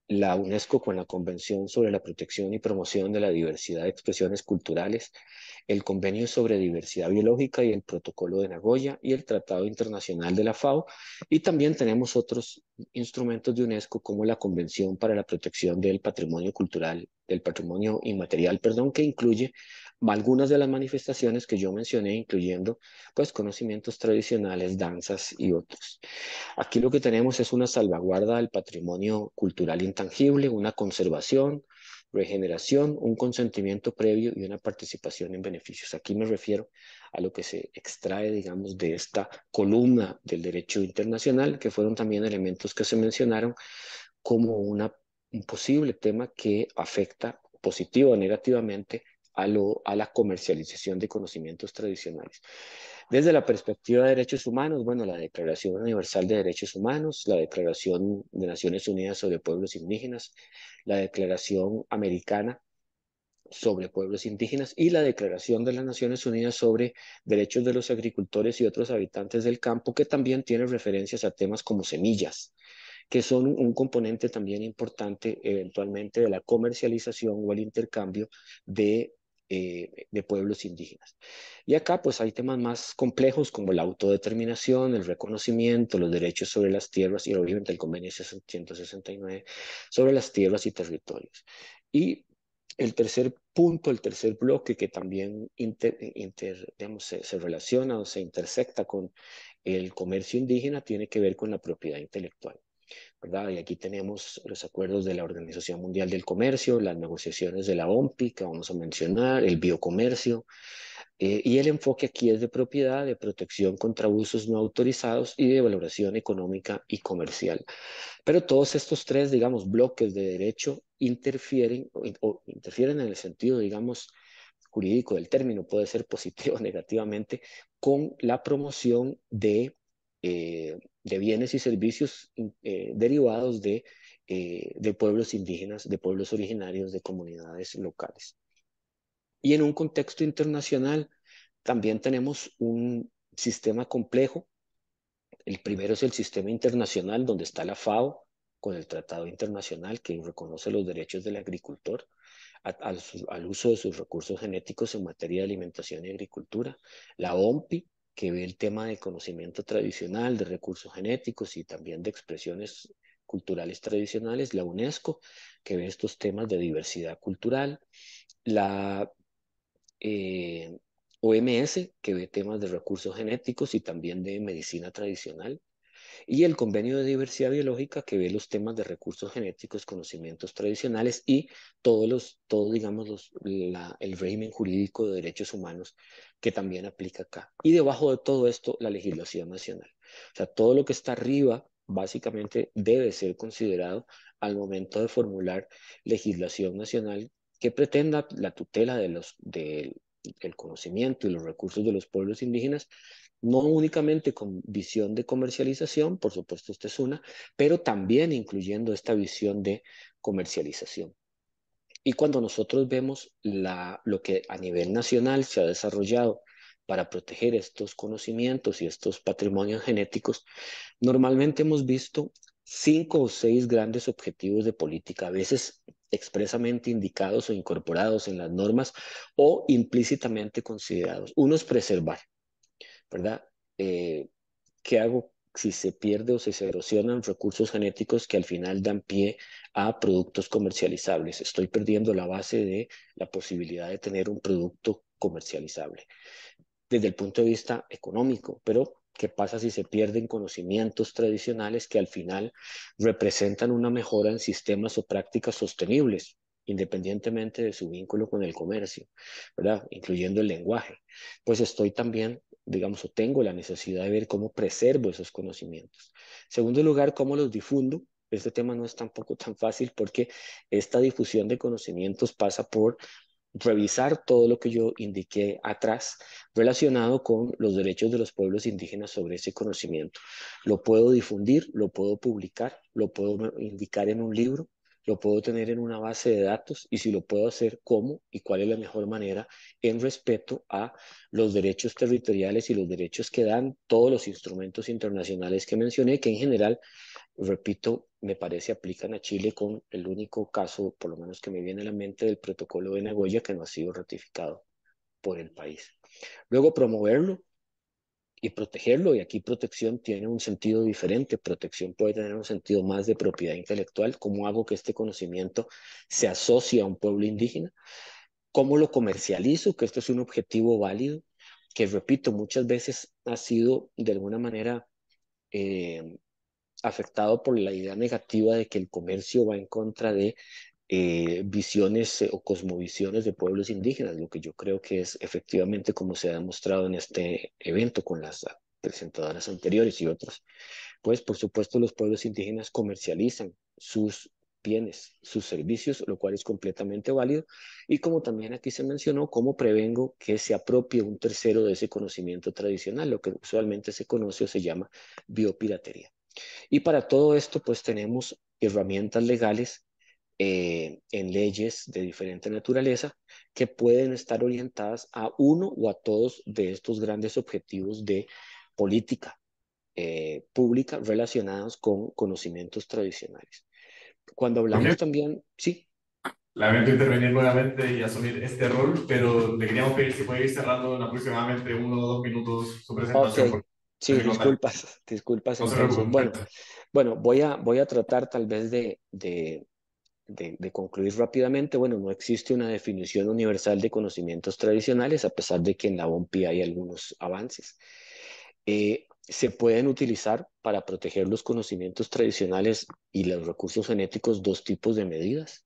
la UNESCO con la Convención sobre la Protección y Promoción de la Diversidad de Expresiones Culturales, el Convenio sobre Diversidad Biológica y el Protocolo de Nagoya y el Tratado Internacional de la FAO. Y también tenemos otros instrumentos de UNESCO como la Convención para la Protección del Patrimonio Cultural, del Patrimonio Inmaterial, perdón, que incluye algunas de las manifestaciones que yo mencioné, incluyendo pues conocimientos tradicionales, danzas y otros. Aquí lo que tenemos es una salvaguarda del patrimonio cultural intangible, una conservación, regeneración, un consentimiento previo y una participación en beneficios. Aquí me refiero a lo que se extrae, digamos, de esta columna del derecho internacional, que fueron también elementos que se mencionaron como un posible tema que afecta positiva o negativamente a la comercialización de conocimientos tradicionales. Desde la perspectiva de derechos humanos, bueno, la Declaración Universal de Derechos Humanos, la Declaración de Naciones Unidas sobre Pueblos Indígenas, la Declaración Americana sobre Pueblos Indígenas y la Declaración de las Naciones Unidas sobre Derechos de los Agricultores y otros habitantes del campo, que también tiene referencias a temas como semillas, que son un componente también importante eventualmente de la comercialización o el intercambio de pueblos indígenas. Y acá pues hay temas más complejos como la autodeterminación, el reconocimiento, los derechos sobre las tierras y obviamente el convenio 169 sobre las tierras y territorios. Y el tercer punto, el tercer bloque que también digamos, se relaciona o se intersecta con el comercio indígena tiene que ver con la propiedad intelectual, ¿verdad? Y aquí tenemos los acuerdos de la Organización Mundial del Comercio, las negociaciones de la OMPI que vamos a mencionar, el biocomercio, y el enfoque aquí es de propiedad, de protección contra usos no autorizados y de valoración económica y comercial. Pero todos estos 3, digamos, bloques de derecho interfieren en el sentido, digamos, jurídico del término, puede ser positivo o negativamente, con la promoción de bienes y servicios derivados de pueblos indígenas, de pueblos originarios, de comunidades locales. Y en un contexto internacional también tenemos un sistema complejo. El primero es el sistema internacional, donde está la FAO, con el Tratado Internacional que reconoce los derechos del agricultor al uso de sus recursos genéticos en materia de alimentación y agricultura. La OMPI, que ve el tema de conocimiento tradicional, de recursos genéticos y también de expresiones culturales tradicionales. La UNESCO, que ve estos temas de diversidad cultural. La OMS, que ve temas de recursos genéticos y también de medicina tradicional, y el Convenio de Diversidad Biológica, que ve los temas de recursos genéticos, conocimientos tradicionales y digamos, el régimen jurídico de derechos humanos que también aplica acá. Y debajo de todo esto, la legislación nacional. O sea, todo lo que está arriba básicamente debe ser considerado al momento de formular legislación nacional que pretenda la tutela del conocimiento y los recursos de los pueblos indígenas, no únicamente con visión de comercialización, por supuesto esta es una, pero también incluyendo esta visión de comercialización. Y cuando nosotros vemos lo que a nivel nacional se ha desarrollado para proteger estos conocimientos y estos patrimonios genéticos, normalmente hemos visto 5 o 6 grandes objetivos de política, a veces expresamente indicados o incorporados en las normas o implícitamente considerados. Uno es preservar, ¿verdad? ¿Qué hago si se pierde o si se erosionan recursos genéticos que al final dan pie a productos comercializables? Estoy perdiendo la base de la posibilidad de tener un producto comercializable desde el punto de vista económico, pero ¿qué pasa si se pierden conocimientos tradicionales que al final representan una mejora en sistemas o prácticas sostenibles? independientemente de su vínculo con el comercio, ¿verdad? Incluyendo el lenguaje, pues estoy también, digamos, o tengo la necesidad de ver cómo preservo esos conocimientos. En segundo lugar, cómo los difundo. Este tema no es tampoco tan fácil porque esta difusión de conocimientos pasa por revisar todo lo que yo indiqué atrás relacionado con los derechos de los pueblos indígenas sobre ese conocimiento. Lo puedo difundir, lo puedo publicar, lo puedo indicar en un libro, lo puedo tener en una base de datos y si lo puedo hacer, cómo y cuál es la mejor manera en respeto a los derechos territoriales y los derechos que dan todos los instrumentos internacionales que mencioné, que en general, repito, me parece aplican a Chile con el único caso, por lo menos que me viene a la mente, del protocolo de Nagoya que no ha sido ratificado por el país. Luego promoverlo y protegerlo, y aquí protección tiene un sentido diferente. Protección puede tener un sentido más de propiedad intelectual. ¿Cómo hago que este conocimiento se asocie a un pueblo indígena? ¿Cómo lo comercializo? Que esto es un objetivo válido, que repito, muchas veces ha sido de alguna manera afectado por la idea negativa de que el comercio va en contra de visiones o cosmovisiones de pueblos indígenas, lo que yo creo que es efectivamente como se ha demostrado en este evento con las presentadoras anteriores y otras. Pues por supuesto los pueblos indígenas comercializan sus bienes, sus servicios, lo cual es completamente válido. Y como también aquí se mencionó, cómo prevengo que se apropie un tercero de ese conocimiento tradicional, lo que usualmente se conoce o se llama biopiratería. Y para todo esto, pues tenemos herramientas legales en leyes de diferente naturaleza que pueden estar orientadas a uno o a todos de estos grandes objetivos de política pública relacionados con conocimientos tradicionales. Cuando hablamos Jorge, también, sí. lamento intervenir nuevamente y asumir este rol, pero le queríamos pedir si puede ir cerrando en aproximadamente 1 o 2 minutos su Ok, presentación, porque sí, tengo tal. disculpas No se entonces. Bueno, preocupe. voy a tratar tal vez de concluir rápidamente. Bueno, no existe una definición universal de conocimientos tradicionales, a pesar de que en la OMPI hay algunos avances. Se pueden utilizar para proteger los conocimientos tradicionales y los recursos genéticos dos tipos de medidas.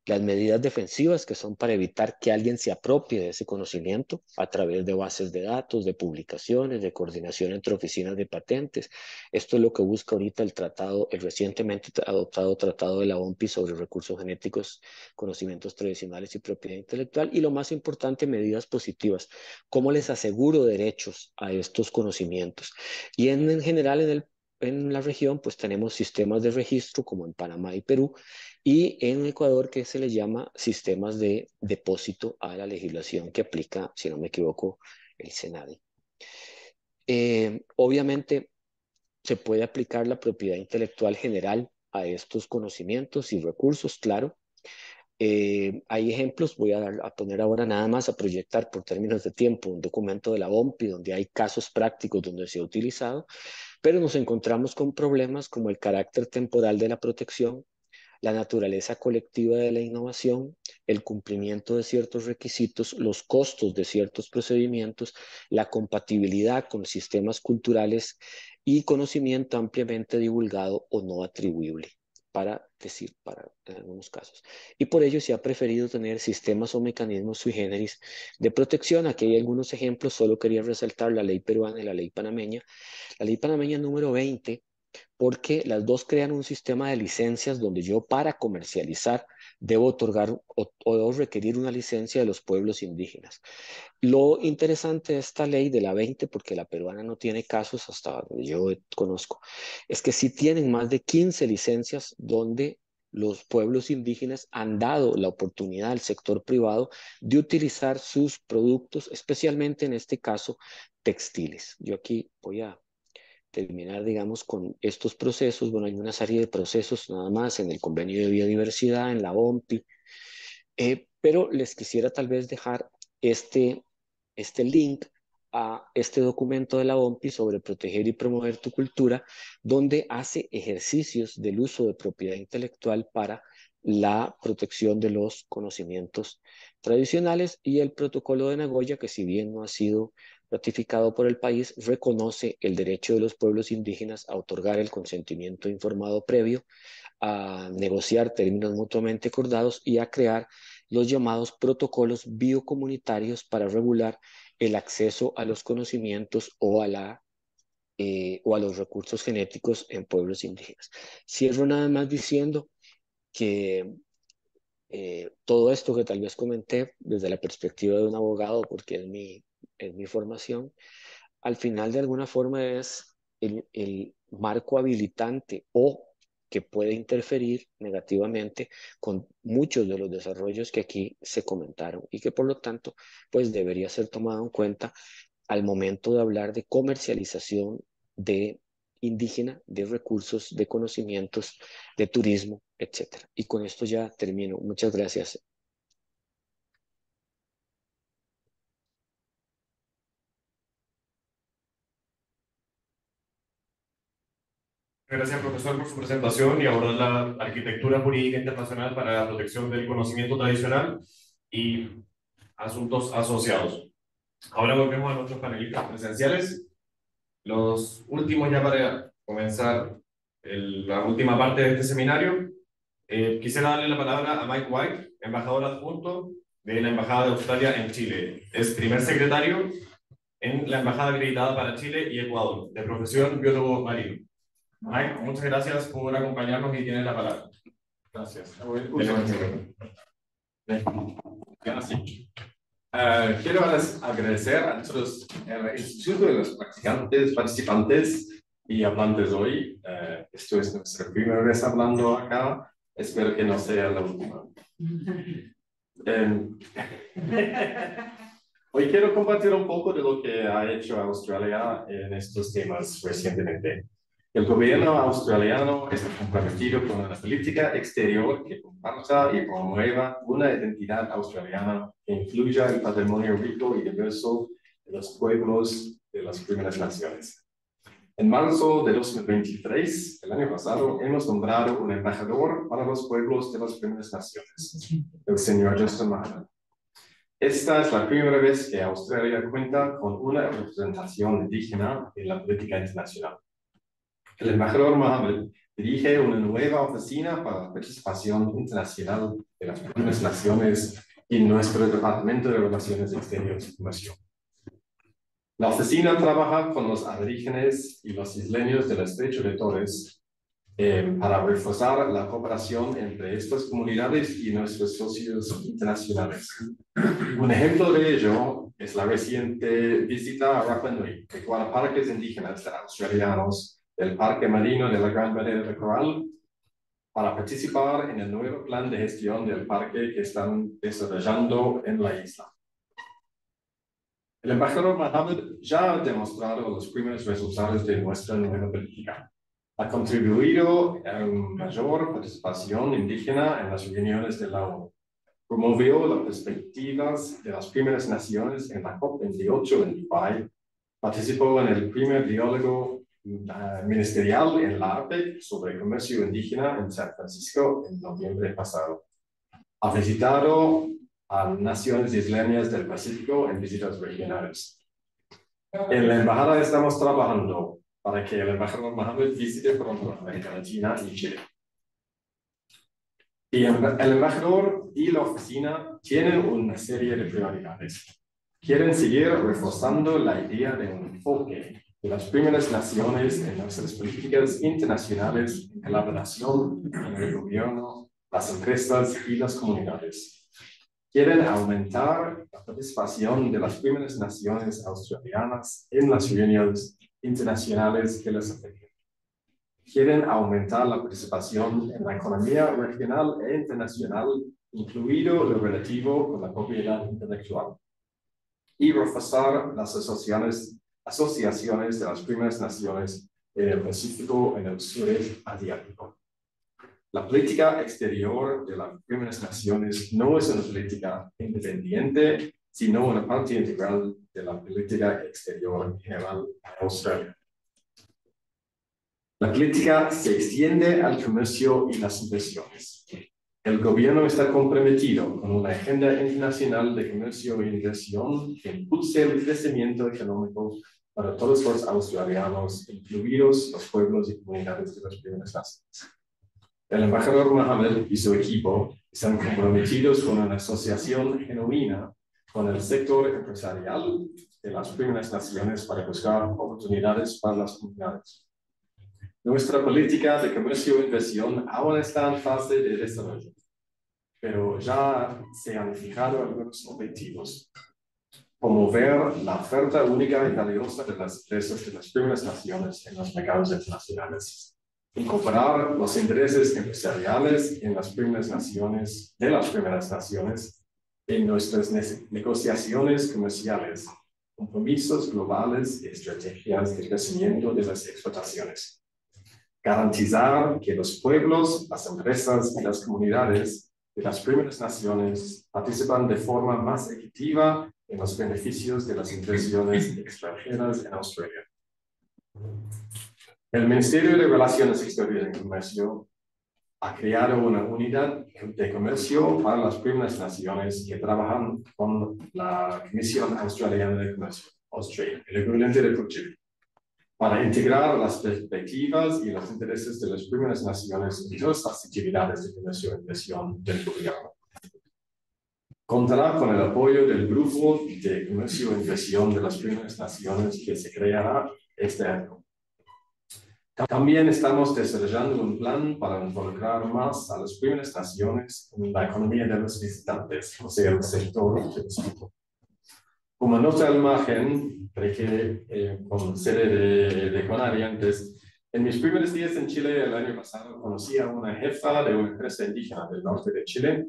Las medidas defensivas, que son para evitar que alguien se apropie de ese conocimiento a través de bases de datos, de publicaciones, de coordinación entre oficinas de patentes. Esto es lo que busca ahorita el tratado, el recientemente adoptado Tratado de la OMPI sobre recursos genéticos, conocimientos tradicionales y propiedad intelectual. Y lo más importante, medidas positivas. ¿Cómo les aseguro derechos a estos conocimientos? Y en general en la región, pues tenemos sistemas de registro como en Panamá y Perú, y en Ecuador que se le llama sistemas de depósito a la legislación que aplica, si no me equivoco, el SENADI. Obviamente se puede aplicar la propiedad intelectual general a estos conocimientos y recursos, claro. Hay ejemplos, voy a poner ahora nada más a proyectar por términos de tiempo un documento de la OMPI donde hay casos prácticos donde se ha utilizado, pero nos encontramos con problemas como el carácter temporal de la protección, la naturaleza colectiva de la innovación, el cumplimiento de ciertos requisitos, los costos de ciertos procedimientos, la compatibilidad con sistemas culturales y conocimiento ampliamente divulgado o no atribuible, para en algunos casos. Y por ello se ha preferido tener sistemas o mecanismos sui generis de protección. Aquí hay algunos ejemplos, solo quería resaltar la ley peruana y la ley panameña. La ley panameña número 20, porque las dos crean un sistema de licencias donde yo para comercializar debo otorgar o debo requerir una licencia de los pueblos indígenas. Lo interesante de esta ley de la 20, porque la peruana no tiene casos hasta donde yo conozco, es que sí tienen más de 15 licencias donde los pueblos indígenas han dado la oportunidad al sector privado de utilizar sus productos, especialmente en este caso textiles. Yo aquí voy a terminar, digamos, con estos procesos. Bueno, hay una serie de procesos nada más en el Convenio de Biodiversidad, en la OMPI, pero les quisiera tal vez dejar este link a este documento de la OMPI sobre proteger y promover tu cultura, donde hace ejercicios del uso de propiedad intelectual para la protección de los conocimientos tradicionales, y el protocolo de Nagoya, que si bien no ha sido ratificado por el país, reconoce el derecho de los pueblos indígenas a otorgar el consentimiento informado previo a negociar términos mutuamente acordados y a crear los llamados protocolos biocomunitarios para regular el acceso a los conocimientos o a los recursos genéticos en pueblos indígenas. Cierro nada más diciendo que todo esto que tal vez comenté desde la perspectiva de un abogado, porque es mi formación, al final de alguna forma es el marco habilitante o que puede interferir negativamente con muchos de los desarrollos que aquí se comentaron y que por lo tanto pues debería ser tomado en cuenta al momento de hablar de comercialización de indígena, de recursos, de conocimientos, de turismo, etc. Y con esto ya termino. Muchas gracias. Gracias, profesor, por su presentación y abordar la arquitectura jurídica internacional para la protección del conocimiento tradicional y asuntos asociados. Ahora volvemos a nuestros panelistas presenciales. Los últimos ya para comenzar la última parte de este seminario. Quisiera darle la palabra a Mike White, embajador adjunto de la Embajada de Australia en Chile. Es primer secretario en la Embajada acreditada para Chile y Ecuador, de profesión biólogo marino. Mike, muchas gracias por acompañarnos y tienes la palabra. Gracias. Quiero agradecer a nuestros institutos, los practicantes, participantes y hablantes hoy. Esto es nuestra primera vez hablando acá. Espero que no sea la última. Hoy quiero compartir un poco de lo que ha hecho Australia en estos temas recientemente. El gobierno australiano está comprometido con una política exterior que comparta y promueva una identidad australiana que incluya el patrimonio rico y diverso de los pueblos de las primeras naciones. En marzo de 2023, el año pasado, hemos nombrado un embajador para los pueblos de las primeras naciones, el señor Justin Mahalan. Esta es la primera vez que Australia cuenta con una representación indígena en la política internacional. El embajador Mohammed dirige una nueva oficina para la participación internacional de las primeras naciones en nuestro Departamento de Relaciones Exteriores y Comercio. La oficina trabaja con los aborígenes y los isleños del Estrecho de Torres para reforzar la cooperación entre estas comunidades y nuestros socios internacionales. Un ejemplo de ello es la reciente visita a Rapa Nui, de parques indígenas australianos del Parque Marino de la Gran Barrera de Coral, para participar en el nuevo plan de gestión del parque que están desarrollando en la isla. El embajador Mohammed ya ha demostrado los primeros resultados de nuestra nueva política. Ha contribuido a una mayor participación indígena en las reuniones de la ONU. Promovió las perspectivas de las primeras naciones en la COP28 en Dubái. Participó en el primer diálogo ministerial en la APEC sobre comercio indígena en San Francisco en noviembre pasado. Ha visitado a naciones isleñas del Pacífico en visitas regionales. En la embajada estamos trabajando para que el embajador Mohammed visite pronto América Latina y Chile. Y el embajador y la oficina tienen una serie de prioridades. Quieren seguir reforzando la idea de un enfoque de las primeras naciones en nuestras políticas internacionales en colaboración con el gobierno, las empresas y las comunidades. Quieren aumentar la participación de las primeras naciones australianas en las reuniones internacionales que les afectan. Quieren aumentar la participación en la economía regional e internacional, incluido lo relativo con la propiedad intelectual. Y reforzar las asociaciones de las primeras naciones en el Pacífico en el sureste asiático. La política exterior de las primeras naciones no es una política independiente, sino una parte integral de la política exterior general de Australia. La política se extiende al comercio y las inversiones. El gobierno está comprometido con una agenda internacional de comercio e inversión que impulse el crecimiento económico para todos los australianos, incluidos los pueblos y comunidades de las primeras naciones. El embajador Mohamed y su equipo están comprometidos con una asociación genuina con el sector empresarial de las primeras naciones para buscar oportunidades para las comunidades. Nuestra política de comercio e inversión aún está en fase de desarrollo, pero ya se han fijado algunos objetivos. Promover la oferta única y valiosa de las empresas de las primeras naciones en los mercados internacionales. Incorporar los intereses empresariales en las primeras naciones, de las primeras naciones en nuestras negociaciones comerciales, compromisos globales y estrategias de crecimiento de las exportaciones. Garantizar que los pueblos, las empresas y las comunidades de las primeras naciones participan de forma más equitativa en los beneficios de las inversiones extranjeras en Australia. El Ministerio de Relaciones Exteriores y Comercio ha creado una unidad de comercio para las primeras naciones que trabajan con la Comisión Australiana de Comercio, Australia, el equivalente de Portugal, para integrar las perspectivas y los intereses de las primeras naciones en todas las actividades de comercio e inversión del gobierno. Contará con el apoyo del Grupo de Comercio e Inversión de las Primeras Naciones que se creará este año. También estamos desarrollando un plan para involucrar más a las primeras naciones en la economía de los visitantes, o sea, el sector turístico. Como nota al margen, con sede de Conariantes, en mis primeros días en Chile el año pasado conocí a una jefa de una empresa indígena del norte de Chile.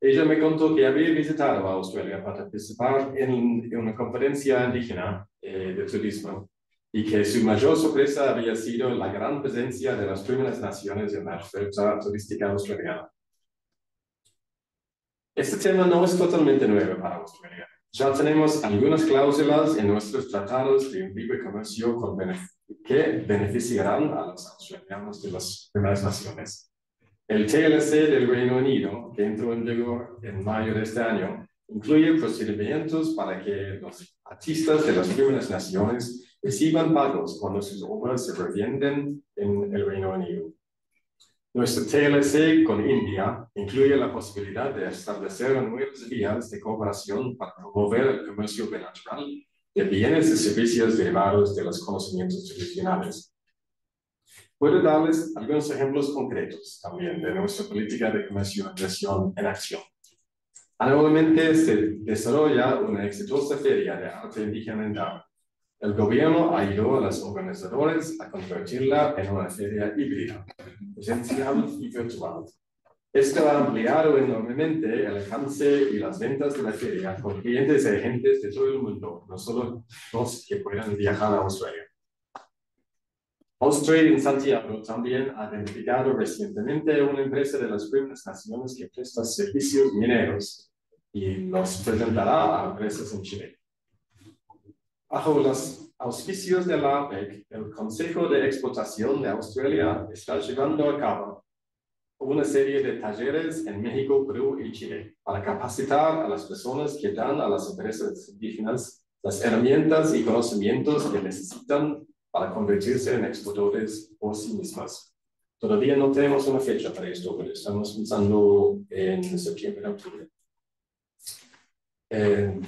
Ella me contó que había visitado a Australia para participar en una conferencia indígena de turismo y que su mayor sorpresa había sido la gran presencia de las primeras naciones en la oferta turística australiana. Este tema no es totalmente nuevo para Australia. Ya tenemos algunas cláusulas en nuestros tratados de libre comercio que beneficiarán a los australianos de las primeras naciones. El TLC del Reino Unido, que entró en vigor en mayo de este año, incluye procedimientos para que los artistas de las primeras naciones reciban pagos cuando sus obras se revenden en el Reino Unido. Nuestro TLC con India incluye la posibilidad de establecer nuevas vías de cooperación para promover el comercio bilateral de bienes y servicios derivados de los conocimientos tradicionales. Puedo darles algunos ejemplos concretos también de nuestra política de comercio e inversión en acción. Anualmente se desarrolla una exitosa feria de arte indígena en Darwin. El gobierno ayudó a los organizadores a convertirla en una feria híbrida, presencial y virtual. Esto ha ampliado enormemente el alcance y las ventas de la feria con clientes y agentes de todo el mundo, no solo los que puedan viajar a Australia. Australia en Santiago también ha identificado recientemente una empresa de las primeras naciones que presta servicios mineros y los presentará a empresas en Chile. Bajo los auspicios de la APEC, el Consejo de Exportación de Australia está llevando a cabo una serie de talleres en México, Perú y Chile para capacitar a las personas que dan a las empresas indígenas las herramientas y conocimientos que necesitan para convertirse en exportadores por sí mismas. Todavía no tenemos una fecha para esto, pero estamos pensando en septiembre, octubre.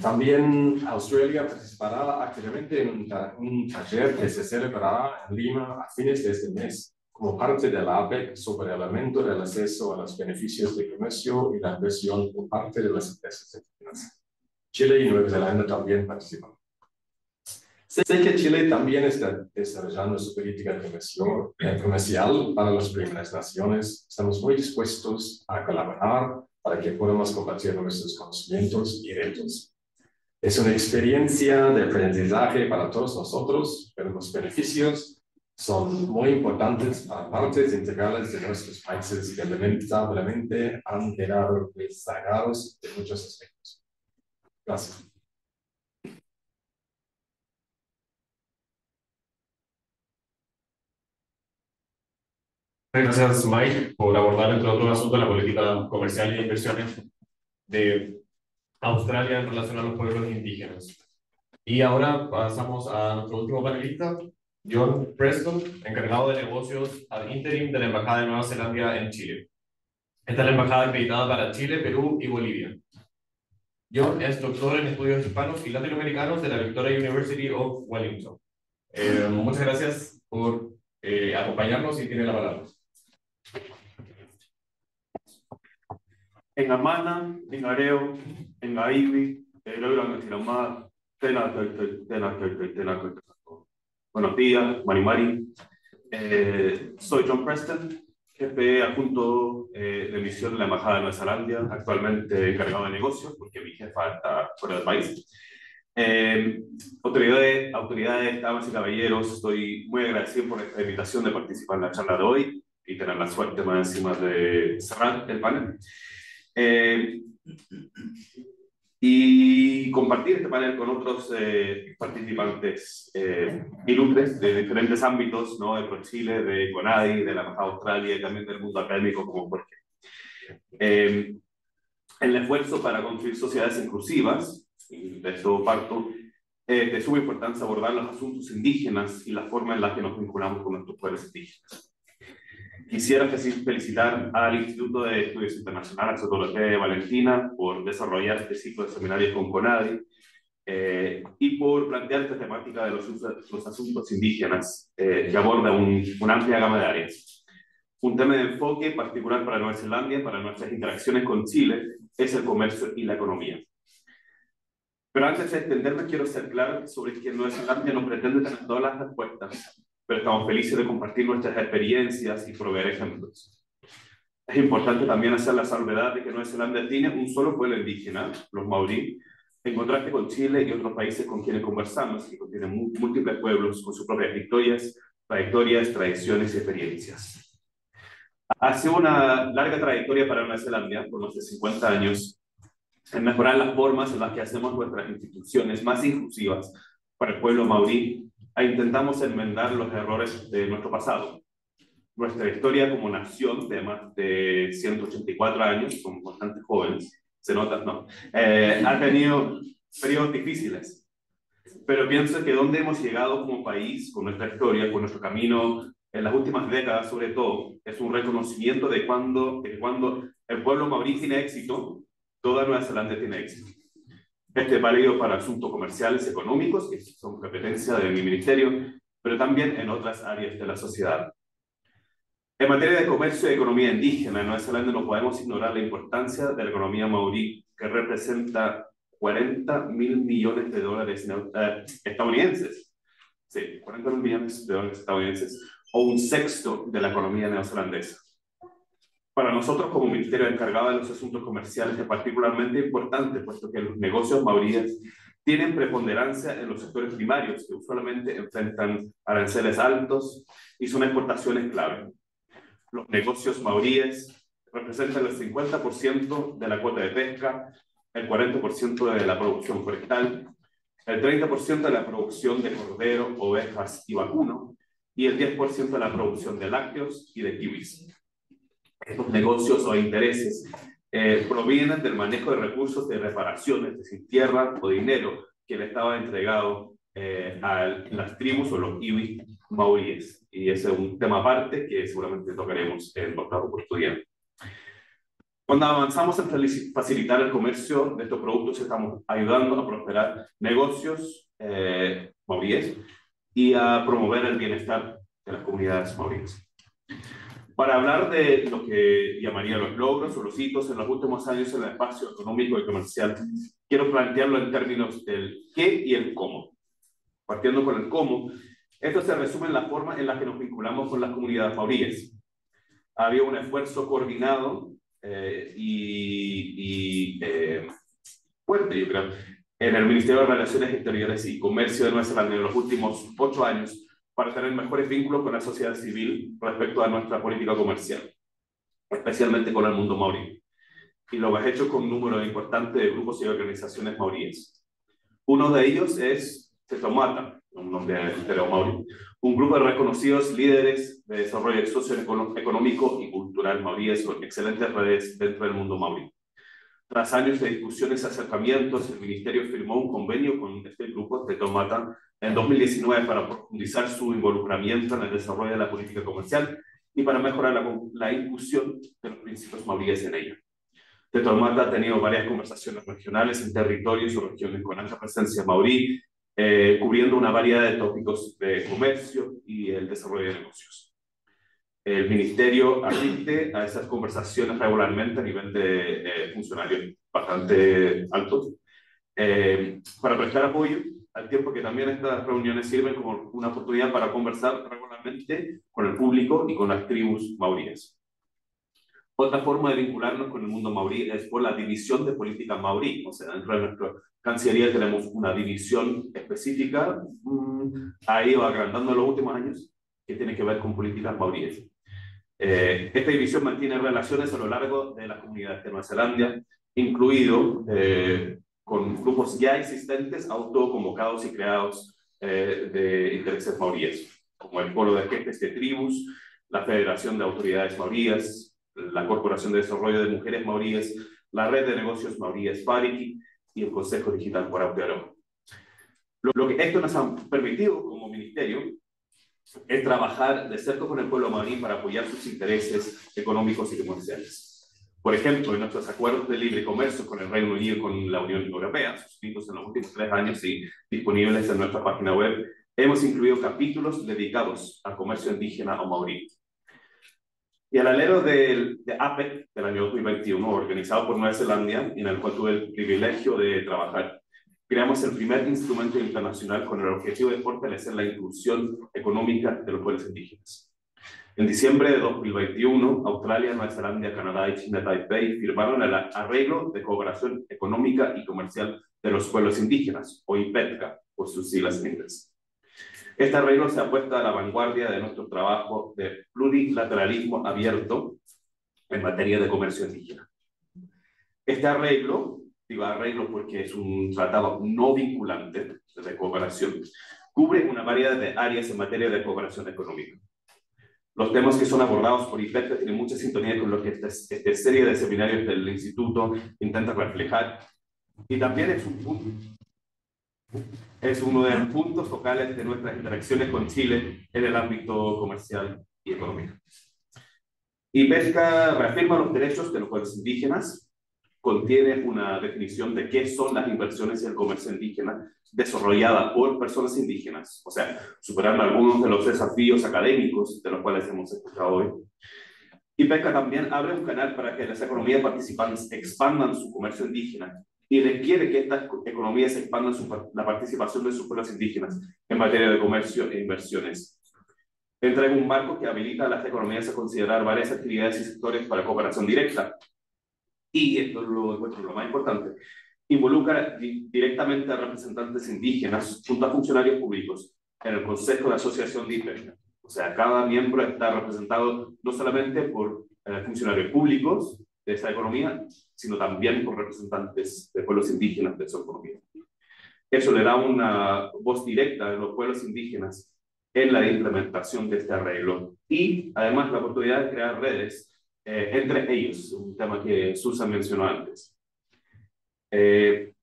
También Australia participará activamente en un taller que se celebrará en Lima a fines de este mes, como parte de la APEC sobre el aumento del acceso a los beneficios de comercio y la inversión por parte de las empresas indígenas. Chile y Nueva Zelanda también participan. Sé que Chile también está desarrollando su política comercial para las primeras naciones. Estamos muy dispuestos a colaborar para que podamos compartir nuestros conocimientos y retos. Es una experiencia de aprendizaje para todos nosotros, pero los beneficios son muy importantes para partes integrales de nuestros países que lamentablemente han quedado rezagados de muchos aspectos. Gracias. Gracias, Mike, por abordar, entre otros asuntos, la política comercial y de inversiones de Australia en relación a los pueblos indígenas. Y ahora pasamos a nuestro último panelista, John Preston, encargado de negocios ad interim de la Embajada de Nueva Zelanda en Chile. Esta es la embajada acreditada para Chile, Perú y Bolivia. John es doctor en estudios hispanos y latinoamericanos de la Victoria University of Wellington. Muchas gracias por acompañarnos y tiene la palabra. En Amana, en Areo, en Aiwi, buenos días, Mari. Soy John Preston, jefe adjunto de misión de la Embajada de Nueva Zelanda, actualmente encargado de negocios, porque mi jefa está fuera del país. Autoridades, damas y caballeros, estoy muy agradecido por esta invitación de participar en la charla de hoy y tener la suerte más encima de cerrar el panel. Y compartir este panel con otros participantes ilustres de diferentes ámbitos, ¿no? De ProChile, de CONADI, de la Embajada de Australia y también del mundo académico como Jorge. El esfuerzo para construir sociedades inclusivas, y de esto parto, es de suma importancia abordar los asuntos indígenas y la forma en la que nos vinculamos con nuestros pueblos indígenas. Quisiera felicitar al Instituto de Estudios Internacionales de Sociología de Valentina por desarrollar este ciclo de seminarios con CONADI y por plantear esta temática de los asuntos indígenas que aborda una amplia gama de áreas. Un tema de enfoque particular para Nueva Zelanda, para nuestras interacciones con Chile, es el comercio y la economía. Pero antes de extenderme, quiero ser claro sobre que Nueva Zelanda no pretende tener todas las respuestas, pero estamos felices de compartir nuestras experiencias y proveer ejemplos. Es importante también hacer la salvedad de que Nueva Zelanda tiene un solo pueblo indígena, los maorí, en contraste con Chile y otros países con quienes conversamos, que contienen múltiples pueblos con sus propias historias, trayectorias, tradiciones y experiencias. Ha sido una larga trayectoria para Nueva Zelanda, por más de 50 años, en mejorar las formas en las que hacemos nuestras instituciones más inclusivas para el pueblo maorí, e intentamos enmendar los errores de nuestro pasado. Nuestra historia como nación de más de 184 años, somos bastante jóvenes, se nota, ¿no? Ha tenido periodos difíciles, pero pienso que donde hemos llegado como país, con nuestra historia, con nuestro camino, en las últimas décadas sobre todo, es un reconocimiento de cuando el pueblo maorí tiene éxito, toda Nueva Zelanda tiene éxito. Este es válido para asuntos comerciales y económicos, que son competencia de mi ministerio, pero también en otras áreas de la sociedad. En materia de comercio y economía indígena, en Nueva Zelanda no podemos ignorar la importancia de la economía maorí, que representa 40.000 millones de dólares estadounidenses. Sí, 40.000 millones de dólares estadounidenses, o un sexto de la economía neozelandesa. Para nosotros, como ministerio encargado de los asuntos comerciales, es particularmente importante, puesto que los negocios maoríes tienen preponderancia en los sectores primarios, que usualmente enfrentan aranceles altos y son exportaciones clave. Los negocios maoríes representan el 50% de la cuota de pesca, el 40% de la producción forestal, el 30% de la producción de cordero, ovejas y vacuno, y el 10% de la producción de lácteos y de kiwis. Estos negocios o intereses provienen del manejo de recursos de reparaciones, es decir, tierra o dinero que le estaba entregado a las tribus o los iwi maoríes. Y ese es un tema aparte que seguramente tocaremos en otra oportunidad. Cuando avanzamos en facilitar el comercio de estos productos, estamos ayudando a prosperar negocios maoríes y a promover el bienestar de las comunidades maoríes. Para hablar de lo que llamaría los logros o los hitos en los últimos años en el espacio económico y comercial, quiero plantearlo en términos del qué y el cómo. Partiendo con el cómo, esto se resume en la forma en la que nos vinculamos con las comunidades maoríes. Había un esfuerzo coordinado fuerte, yo creo, en el Ministerio de Relaciones Exteriores y Comercio de Nueva Zelanda en los últimos 8 años, para tener mejores vínculos con la sociedad civil respecto a nuestra política comercial, especialmente con el mundo maorí. Y lo has hecho con un número importante de grupos y organizaciones maoríes. Uno de ellos es Tetomata, un nombre entero maorí, un grupo de reconocidos líderes de desarrollo socioeconómico y cultural maoríes con excelentes redes dentro del mundo maorí. Tras años de discusiones y acercamientos, el Ministerio firmó un convenio con este grupo, Tetomata, en 2019 para profundizar su involucramiento en el desarrollo de la política comercial y para mejorar la inclusión de los principios mauríes en ella. Tetomata ha tenido varias conversaciones regionales en territorios o regiones con alta presencia maurí, cubriendo una variedad de tópicos de comercio y el desarrollo de negocios. El Ministerio asiste a esas conversaciones regularmente a nivel de funcionarios bastante altos para prestar apoyo, al tiempo que también estas reuniones sirven como una oportunidad para conversar regularmente con el público y con las tribus mauríes. Otra forma de vincularnos con el mundo maurí es por la división de política maurí. O sea, dentro de nuestra Cancillería tenemos una división específica, ha ido agrandando en los últimos años, que tiene que ver con políticas mauríes. Esta división mantiene relaciones a lo largo de la comunidad de Nueva Zelanda, incluido con grupos ya existentes, autoconvocados y creados de intereses mauríes, como el Polo de Jefes de Tribus, la Federación de Autoridades Mauríes, la Corporación de Desarrollo de Mujeres Mauríes, la Red de Negocios Mauríes Pariki y el Consejo Digital por Aotearoa. Lo que esto nos ha permitido como ministerio es trabajar de cerca con el pueblo maurí para apoyar sus intereses económicos y comerciales. Por ejemplo, en nuestros acuerdos de libre comercio con el Reino Unido y con la Unión Europea, suscritos en los últimos 3 años y disponibles en nuestra página web, hemos incluido capítulos dedicados al comercio indígena o maurí. Y al alero de APEC del año 2021, organizado por Nueva Zelanda, en el cual tuve el privilegio de trabajar, creamos el primer instrumento internacional con el objetivo de fortalecer la inclusión económica de los pueblos indígenas. En diciembre de 2021, Australia, Nueva Zelanda, Canadá y China Taipei firmaron el Arreglo de Cooperación Económica y Comercial de los Pueblos Indígenas, o IPETCA, por sus siglas en inglés. Este arreglo se ha puesto a la vanguardia de nuestro trabajo de plurilateralismo abierto en materia de comercio indígena. Este arreglo, digo arreglo porque es un tratado no vinculante de cooperación, cubre una variedad de áreas en materia de cooperación económica. Los temas que son abordados por IPETCA tienen mucha sintonía con lo que esta serie de seminarios del Instituto intenta reflejar, y también es uno de los puntos focales de nuestras interacciones con Chile en el ámbito comercial y económico. IPETCA reafirma los derechos de los pueblos indígenas, contiene una definición de qué son las inversiones y el comercio indígena desarrollada por personas indígenas, o sea, superando algunos de los desafíos académicos de los cuales hemos escuchado hoy. IPETCA también abre un canal para que las economías participantes expandan su comercio indígena y requiere que estas economías expandan la participación de sus pueblos indígenas en materia de comercio e inversiones. Entra en un marco que habilita a las economías a considerar varias actividades y sectores para cooperación directa. Y esto lo encuentro lo más importante, involucra directamente a representantes indígenas junto a funcionarios públicos en el Consejo de Asociación de IPETCA. O sea, cada miembro está representado no solamente por funcionarios públicos de esa economía, sino también por representantes de pueblos indígenas de esa economía. Eso le da una voz directa a los pueblos indígenas en la implementación de este arreglo y además la oportunidad de crear redes entre ellos, un tema que Susan mencionó antes. Me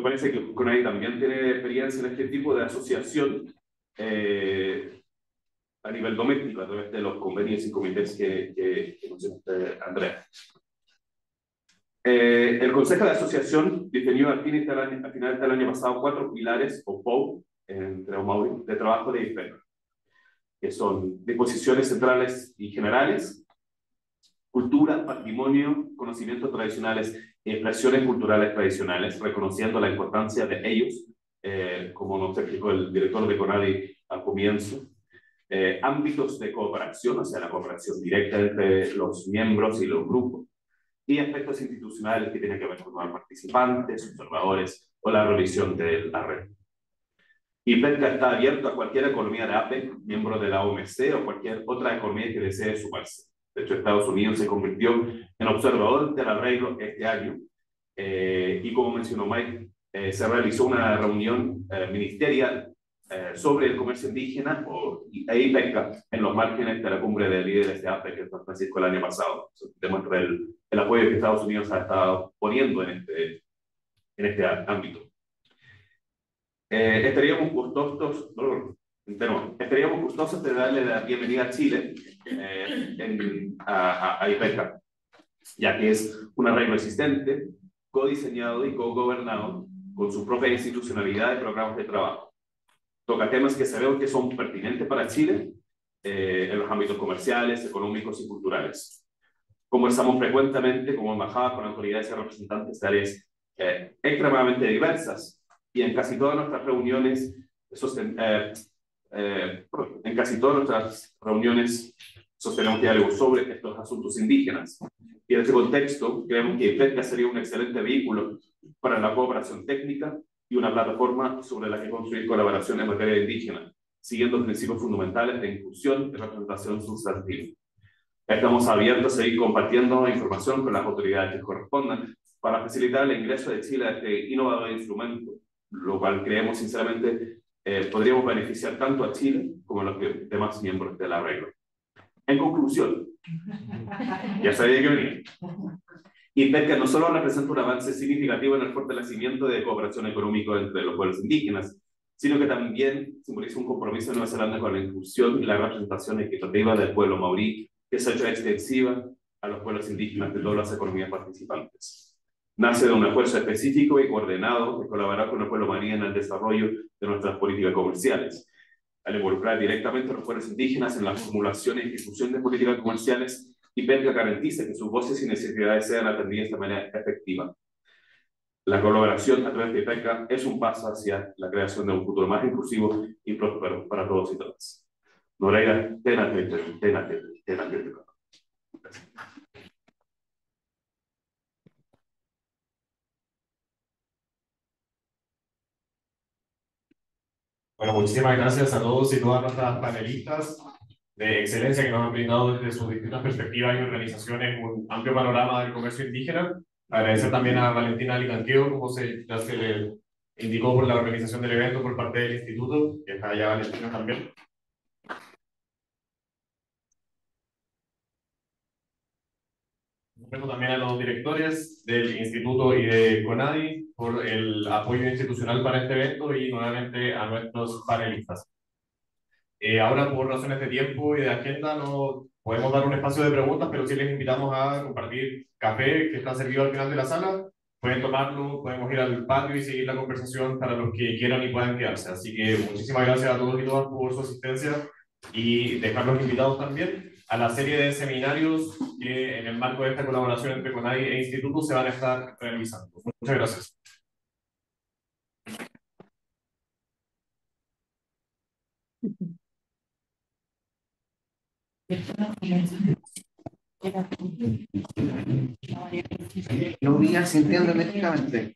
parece que CONADI también tiene experiencia en este tipo de asociación a nivel doméstico, a través de los convenios y comités que mencionó Andrea. El Consejo de Asociación definió al final del año pasado 4 pilares, o POU, entre Mauri, de trabajo de IPETCA, que son disposiciones centrales y generales, cultura, patrimonio, conocimientos tradicionales y expresiones culturales tradicionales, reconociendo la importancia de ellos, como nos explicó el director de CONADI al comienzo, ámbitos de cooperación, o sea, la cooperación directa entre los miembros y los grupos, y aspectos institucionales que tienen que ver con los participantes, observadores o la revisión de la red. IPETCA está abierto a cualquier economía de APEC, miembro de la OMC o cualquier otra economía que desee sumarse. De hecho, Estados Unidos se convirtió en observador del arreglo este año y como mencionó Mike, se realizó una reunión ministerial sobre el comercio indígena e IPECA en los márgenes de la cumbre de líderes de APEC en San Francisco el año pasado. Eso demuestra el apoyo que Estados Unidos ha estado poniendo en este ámbito. Estaríamos gustosos de darle la bienvenida a Chile a IPECA, ya que es un arreglo existente, codiseñado y co-gobernado con su propia institucionalidad y programas de trabajo. Toca temas que sabemos que son pertinentes para Chile en los ámbitos comerciales, económicos y culturales. Conversamos frecuentemente como embajada con autoridades y representantes de áreas extremadamente diversas, y en casi todas nuestras reuniones sostenemos diálogos sobre estos asuntos indígenas. Y en este contexto, creemos que IPECA sería un excelente vehículo para la cooperación técnica y una plataforma sobre la que construir colaboración en materia indígena, siguiendo principios fundamentales de inclusión y representación sustantiva. Estamos abiertos a seguir compartiendo información con las autoridades que correspondan para facilitar el ingreso de Chile a este innovador instrumento, lo cual creemos sinceramente podríamos beneficiar tanto a Chile como a los demás miembros del arreglo. En conclusión, ya sabía que venía. IPECA no solo representa un avance significativo en el fortalecimiento de cooperación económica entre los pueblos indígenas, sino que también simboliza un compromiso de Nueva Zelanda con la inclusión y la representación equitativa del pueblo maorí, que se ha hecho extensiva a los pueblos indígenas de todas las economías participantes. Nace de un esfuerzo específico y coordinado de colaborar con el pueblo maorí en el desarrollo de nuestras políticas comerciales. Al involucrar directamente a los pueblos indígenas en la formulación y ejecución de políticas comerciales, IPECA garantiza que sus voces y necesidades sean atendidas de manera efectiva. La colaboración a través de IPECA es un paso hacia la creación de un futuro más inclusivo y próspero para todos y todas. Noreira, Bueno, muchísimas gracias a todos y todas nuestras panelistas de excelencia que nos han brindado desde sus distintas perspectivas y organizaciones un amplio panorama del comercio indígena. Agradecer también a Valentina Alicanqueo, como ya se le indicó por la organización del evento por parte del instituto, que está allá Valentina también. Gracias también a los directores del instituto y de CONADI por el apoyo institucional para este evento y nuevamente a nuestros panelistas. Ahora, por razones de tiempo y de agenda, no podemos dar un espacio de preguntas, pero sí les invitamos a compartir café que está servido al final de la sala. Pueden tomarlo, podemos ir al patio y seguir la conversación para los que quieran y puedan quedarse. Así que muchísimas gracias a todos y todas por su asistencia y dejarlos invitados también a la serie de seminarios que en el marco de esta colaboración entre CONADI e Instituto se van a estar realizando. Muchas gracias. Lo vi sintiendo médicamente.